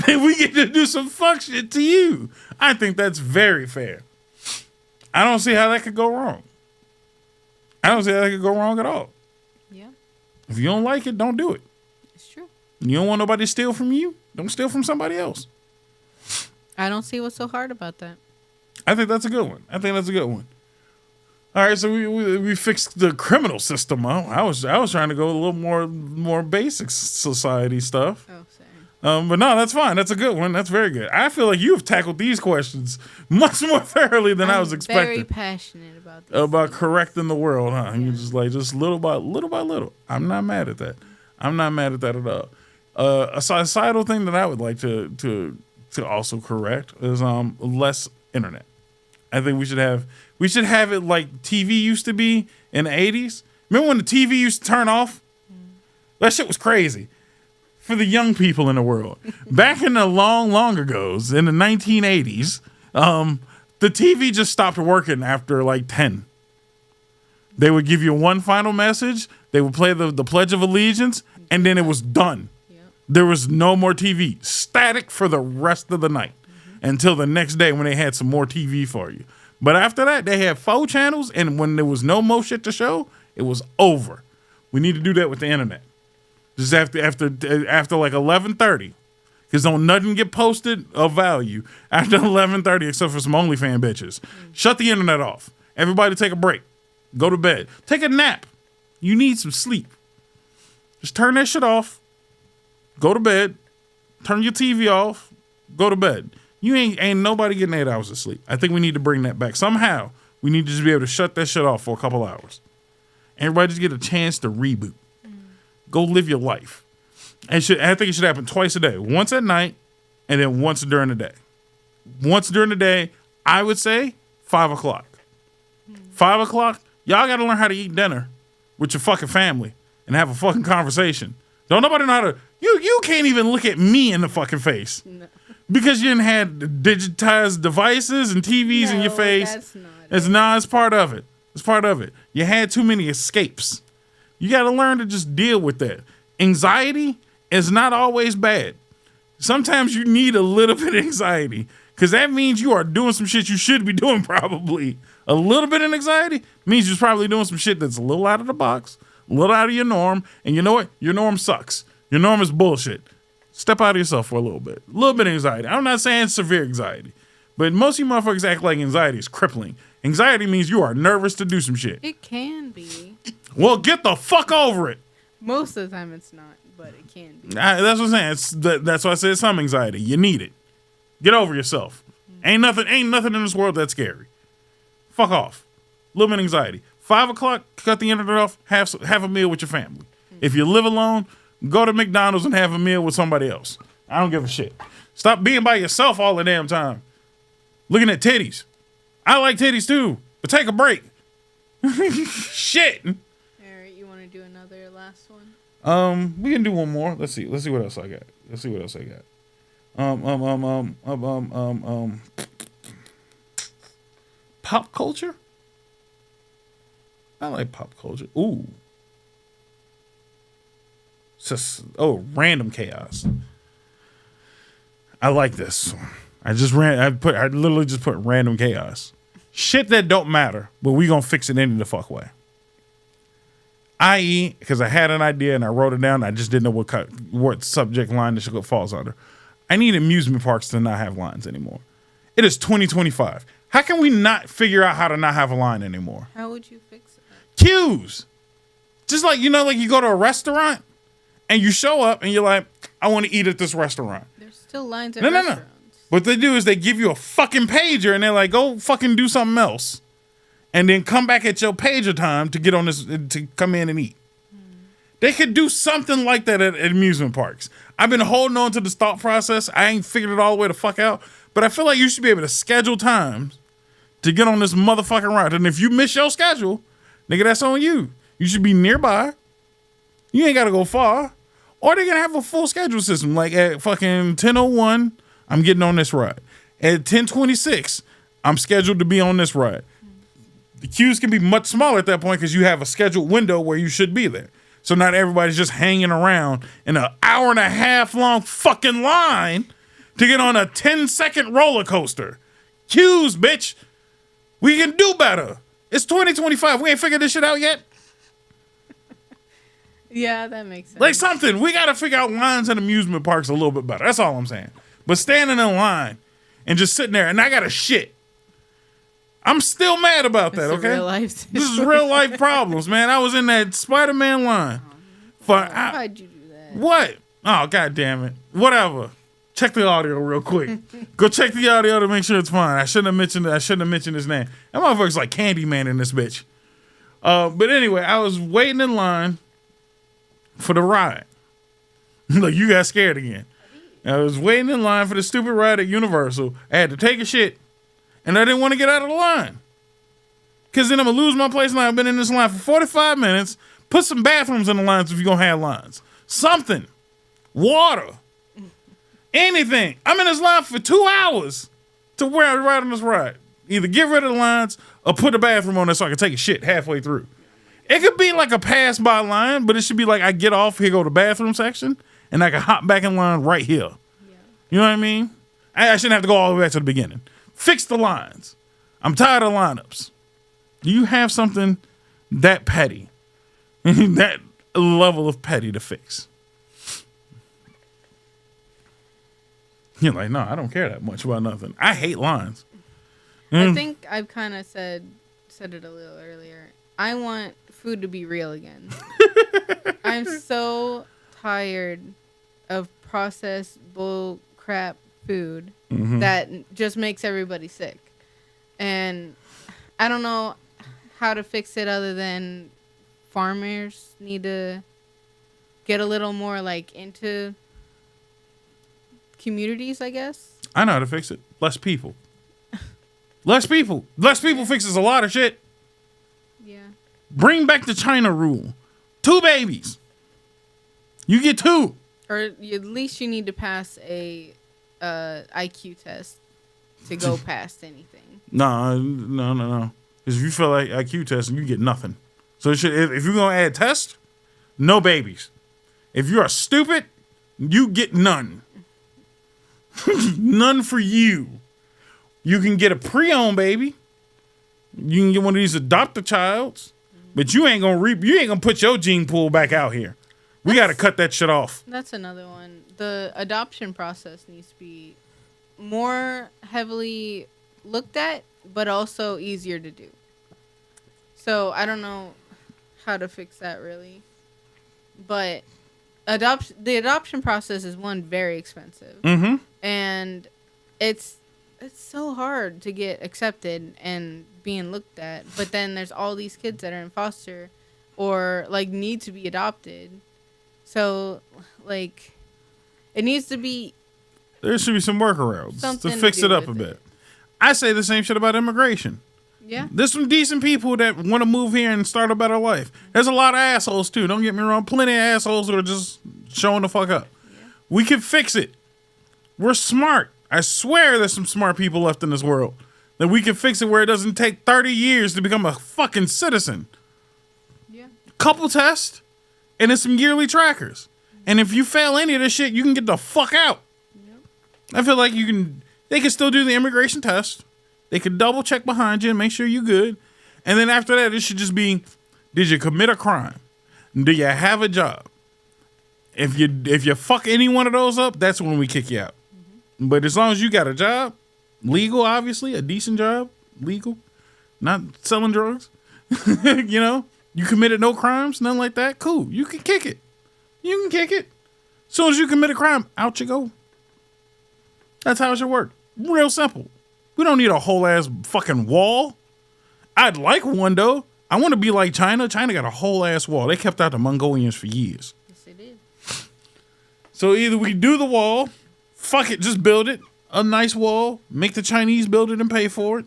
[SPEAKER 2] then we get to do some fuck shit to you. I think that's very fair. I don't see how that could go wrong. I don't see how that could go wrong at all.
[SPEAKER 1] Yeah.
[SPEAKER 2] If you don't like it, don't do it.
[SPEAKER 1] It's true.
[SPEAKER 2] You don't want nobody to steal from you? Don't steal from somebody else.
[SPEAKER 1] I don't see what's so hard about that.
[SPEAKER 2] I think that's a good one. All right, so we fixed the criminal system. I was trying to go a little more basic society stuff.
[SPEAKER 1] Oh, same.
[SPEAKER 2] But no, that's fine. That's a good one. That's very good. I feel like you've tackled these questions much more thoroughly than I was expecting.
[SPEAKER 1] Very passionate about these
[SPEAKER 2] about
[SPEAKER 1] things.
[SPEAKER 2] correcting the world, huh? Yeah. You're just little by little. I'm not mad at that. I'm not mad at that at all. A societal thing that I would like to also correct is less internet. I think we should have it like TV used to be in the 80s. Remember when the TV used to turn off? That shit was crazy for the young people in the world. Back in the long ago's, in the 1980s, the TV just stopped working after like 10. They would give you one final message. They would play the Pledge of Allegiance, and then it was done. Yep. There was no more TV. Static for the rest of the night until the next day when they had some more TV for you. But after that, they had 4 channels, and when there was no more shit to show, it was over. We need to do that with the internet. Just after like 11:30, because don't nothing get posted of value after 11:30 except for some OnlyFans bitches. Shut the internet off. Everybody take a break. Go to bed. Take a nap. You need some sleep. Just turn that shit off. Go to bed. Turn your TV off. Go to bed. You ain't nobody getting 8 hours of sleep. I think we need to bring that back. Somehow, we need to just be able to shut that shit off for a couple hours. Everybody just get a chance to reboot. Go live your life. I think it should happen twice a day. Once at night, and then once during the day. Once during the day, I would say 5 o'clock. 5 o'clock, y'all got to learn how to eat dinner with your fucking family and have a fucking conversation. Don't nobody know how to... You can't even look at me in the fucking face. No. Because you didn't have digitized devices and TVs in your face. It's part of it. It's part of it. You had too many escapes. You got to learn to just deal with that. Anxiety is not always bad. Sometimes you need a little bit of anxiety because that means you are doing some shit you should be doing probably. A little bit of anxiety means you're probably doing some shit that's a little out of the box, a little out of your norm. And you know what? Your norm sucks. Your norm is bullshit. Step out of yourself for a little bit. A little bit of anxiety. I'm not saying severe anxiety, but most of you motherfuckers act like anxiety is crippling. Anxiety means you are nervous to do some shit.
[SPEAKER 1] It can be.
[SPEAKER 2] Well, get the fuck over it.
[SPEAKER 1] Most of the time it's not, but it can be.
[SPEAKER 2] That's what I'm saying. That's why I said some anxiety. You need it. Get over yourself. Ain't nothing in this world that's scary. Fuck off. Little bit of anxiety. 5 o'clock, cut the internet off, have a meal with your family. If you live alone, go to McDonald's and have a meal with somebody else. I don't give a shit. Stop being by yourself all the damn time. Looking at titties. I like titties too, but take a break. Shit.
[SPEAKER 1] All right, you want to do another last one?
[SPEAKER 2] We can do one more. Let's see what else I got. Pop culture? I like pop culture. Ooh. Random chaos. I like this. I literally just put random chaos. Shit that don't matter, but we gonna fix it any the fuck way. I.e., because I had an idea and I wrote it down, I just didn't know what subject line this shit falls under. I need amusement parks to not have lines anymore. It is 2025. How can we not figure out how to not have a line anymore?
[SPEAKER 1] How would you fix it?
[SPEAKER 2] Queues. Just like, you go to a restaurant and you show up and you're like, I want to eat at this restaurant.
[SPEAKER 1] There's still lines at restaurants. No.
[SPEAKER 2] What they do is they give you a fucking pager and they're like, go fucking do something else. And then come back at your pager time to get on this, to come in and eat. They could do something like that at amusement parks. I've been holding on to this thought process. I ain't figured it all the way the fuck out. But I feel like you should be able to schedule times to get on this motherfucking ride. And if you miss your schedule, nigga, that's on you. You should be nearby. You ain't got to go far. Or they're going to have a full schedule system. Like at fucking 10:01, I'm getting on this ride. At 10:26, I'm scheduled to be on this ride. The queues can be much smaller at that point because you have a scheduled window where you should be there. So not everybody's just hanging around in an hour and a half long fucking line to get on a 10-second roller coaster. Queues, bitch. We can do better. It's 2025. We ain't figured this shit out yet.
[SPEAKER 1] Yeah, that makes sense.
[SPEAKER 2] Like something. We got to figure out lines at amusement parks a little bit better. That's all I'm saying. But standing in line and just sitting there, and I got to shit. I'm still mad about that,
[SPEAKER 1] It's a
[SPEAKER 2] okay?
[SPEAKER 1] real life
[SPEAKER 2] This is real life problems, man. I was in that Spider-Man line.
[SPEAKER 1] Why'd you do that?
[SPEAKER 2] What? Oh, god damn it. Whatever. Check the audio real quick. Go check the audio to make sure it's fine. I shouldn't have mentioned his name. That motherfucker's like Candyman in this bitch. But anyway, I was waiting in line for the ride. Look, you got scared again. I was waiting in line for the stupid ride at Universal. I had to take a shit, and I didn't want to get out of the line. Because then I'm going to lose my place, and I've been in this line for 45 minutes. Put some bathrooms in the lines if you're going to have lines. Something. Water. Anything. I'm in this line for 2 hours to ride on this ride. Either get rid of the lines or put a bathroom on there so I can take a shit halfway through. It could be like a pass-by line, but it should be like I get off, here go to the bathroom section, and I can hop back in line right here. Yeah. You know what I mean? I shouldn't have to go all the way back to the beginning. Fix the lines. I'm tired of lineups. Do you have something that petty, that level of petty to fix? You're like, no, I don't care that much about nothing. I hate lines.
[SPEAKER 1] I think I've kind of said it a little earlier. I want food to be real again. I'm so tired of processed bull crap food that just makes everybody sick. And I don't know how to fix it other than farmers need to get a little more like into communities, I guess.
[SPEAKER 2] I know how to fix it. Less people. Less people. Less people fixes a lot of shit.
[SPEAKER 1] Yeah.
[SPEAKER 2] Bring back the China rule. 2 babies. You get 2.
[SPEAKER 1] Or at least you need to pass a IQ test to go past anything.
[SPEAKER 2] No. Because if you feel like IQ testing, you get nothing. So if you're going to add tests, no babies. If you are stupid, you get none. None for you. You can get a pre-owned baby. You can get one of these adopt-a-childs. But you ain't gonna put your gene pool back out here. We got to cut that shit off.
[SPEAKER 1] That's another one. The adoption process needs to be more heavily looked at, but also easier to do. So I don't know how to fix that really. But the adoption process is very expensive. Mm-hmm. And it's so hard to get accepted and being looked at. But then there's all these kids that are in foster or like need to be adopted. So like it needs to be.
[SPEAKER 2] There should be some workarounds to fix it up a bit. I say the same shit about immigration.
[SPEAKER 1] Yeah.
[SPEAKER 2] There's some decent people that want to move here and start a better life. There's a lot of assholes too. Don't get me wrong. Plenty of assholes who are just showing the fuck up. Yeah. We can fix it. We're smart. I swear there's some smart people left in this world. That we can fix it where it doesn't take 30 years to become a fucking citizen. Yeah. Couple tests, and there's some yearly trackers. And if you fail any of this shit, you can get the fuck out. Yep. I feel like they can still do the immigration test. They can double check behind you and make sure you're good. And then after that, it should just be, did you commit a crime? Do you have a job? If you fuck any one of those up, that's when we kick you out. Mm-hmm. But as long as you got a job, legal, obviously, a decent job, legal, not selling drugs, you committed no crimes, nothing like that, cool. You can kick it. As soon as you commit a crime, out you go. That's how it should work. Real simple. We don't need a whole ass fucking wall. I'd like one though. I want to be like China. China got a whole ass wall. They kept out the Mongolians for years.
[SPEAKER 1] Yes, they did.
[SPEAKER 2] So either we do the wall, fuck it, just build it. A nice wall. Make the Chinese build it and pay for it.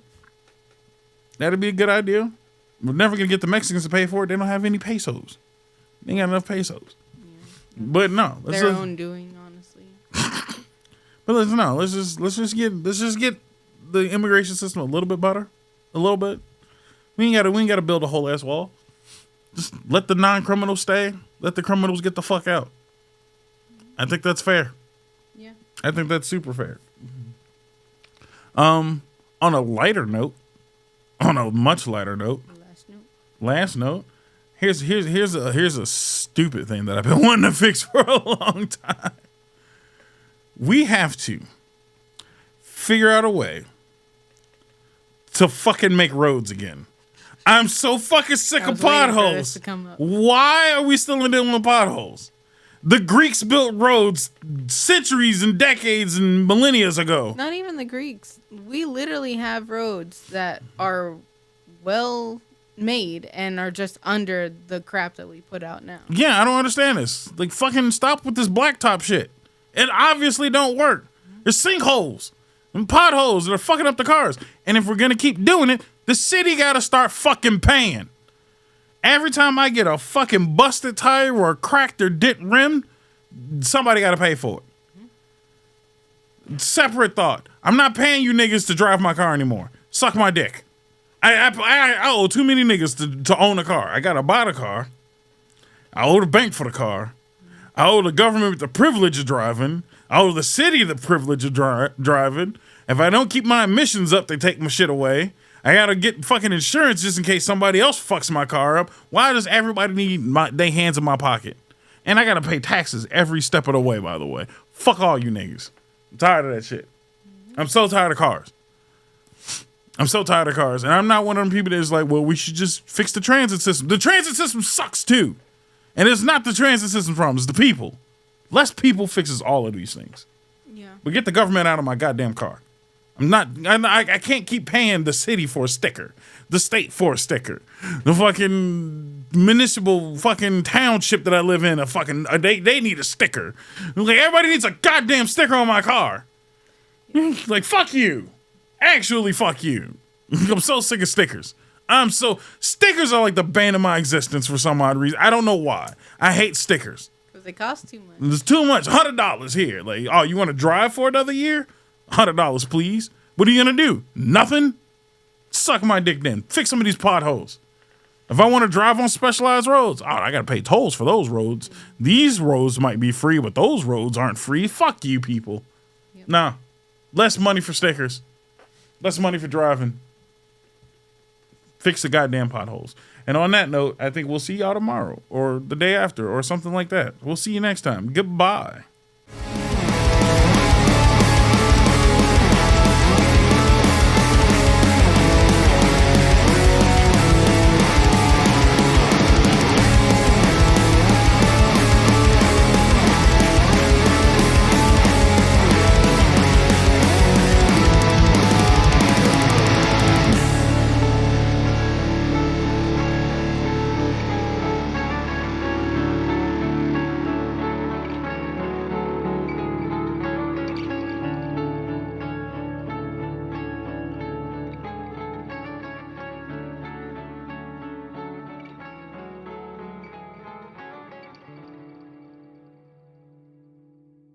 [SPEAKER 2] That'd be a good idea. We're never going to get the Mexicans to pay for it. They don't have any pesos. They ain't got enough pesos. Yeah. But no.
[SPEAKER 1] Their own doing, honestly.
[SPEAKER 2] But let's just get the immigration system a little bit better. A little bit. We ain't gotta build a whole ass wall. Just let the non-criminals stay. Let the criminals get the fuck out. I think that's fair. Yeah. I think that's super fair. On a lighter note, on a much lighter note. Last note. Here's a stupid thing that I've been wanting to fix for a long time. We have to figure out a way to fucking make roads again. I'm so fucking sick of potholes. Why are we still dealing with potholes? The Greeks built roads centuries and decades and millennia ago.
[SPEAKER 1] Not even the Greeks. We literally have roads that are well made and are just under the crap that we put out now.
[SPEAKER 2] Yeah, I don't understand this. Like, fucking stop with this blacktop shit. It obviously don't work. There's sinkholes and potholes that are fucking up the cars. And if we're gonna keep doing it, the city gotta start fucking paying. Every time I get a fucking busted tire or a cracked or dent rim, somebody gotta pay for it. Separate thought. I'm not paying you niggas to drive my car anymore. Suck my dick. I owe too many niggas to own a car. I gotta buy the car. I owe the bank for the car. I owe the government the privilege of driving. I owe the city the privilege of driving. If I don't keep my emissions up, they take my shit away. I gotta get fucking insurance just in case somebody else fucks my car up. Why does everybody need their hands in my pocket? And I gotta pay taxes every step of the way, by the way. Fuck all you niggas. I'm tired of that shit. I'm so tired of cars. I'm so tired of cars. And I'm not one of them people that's like, well, we should just fix the transit system. The transit system sucks too. And it's not the transit system problem, it's the people. Less people fixes all of these things.
[SPEAKER 1] Yeah.
[SPEAKER 2] But get the government out of my goddamn car. I can't keep paying the city for a sticker, the state for a sticker, the fucking municipal fucking township that I live in, they need a sticker. Like, everybody needs a goddamn sticker on my car. Like, fuck you. Actually, fuck you. I'm so sick of stickers. Stickers are like the bane of my existence for some odd reason. I don't know why. I hate stickers.
[SPEAKER 1] Because they cost too much.
[SPEAKER 2] It's too much. $100 here. Like, oh, you want to drive for another year? $100, please. What are you gonna do? Nothing? Suck my dick then. Fix some of these potholes. If I want to drive on specialized roads, I gotta pay tolls for those roads. These roads might be free, but those roads aren't free. Fuck you people. Yep. Nah. Less money for stickers. Less money for driving. Fix the goddamn potholes. And on that note, I think we'll see y'all tomorrow or the day after or something like that. We'll see you next time. Goodbye.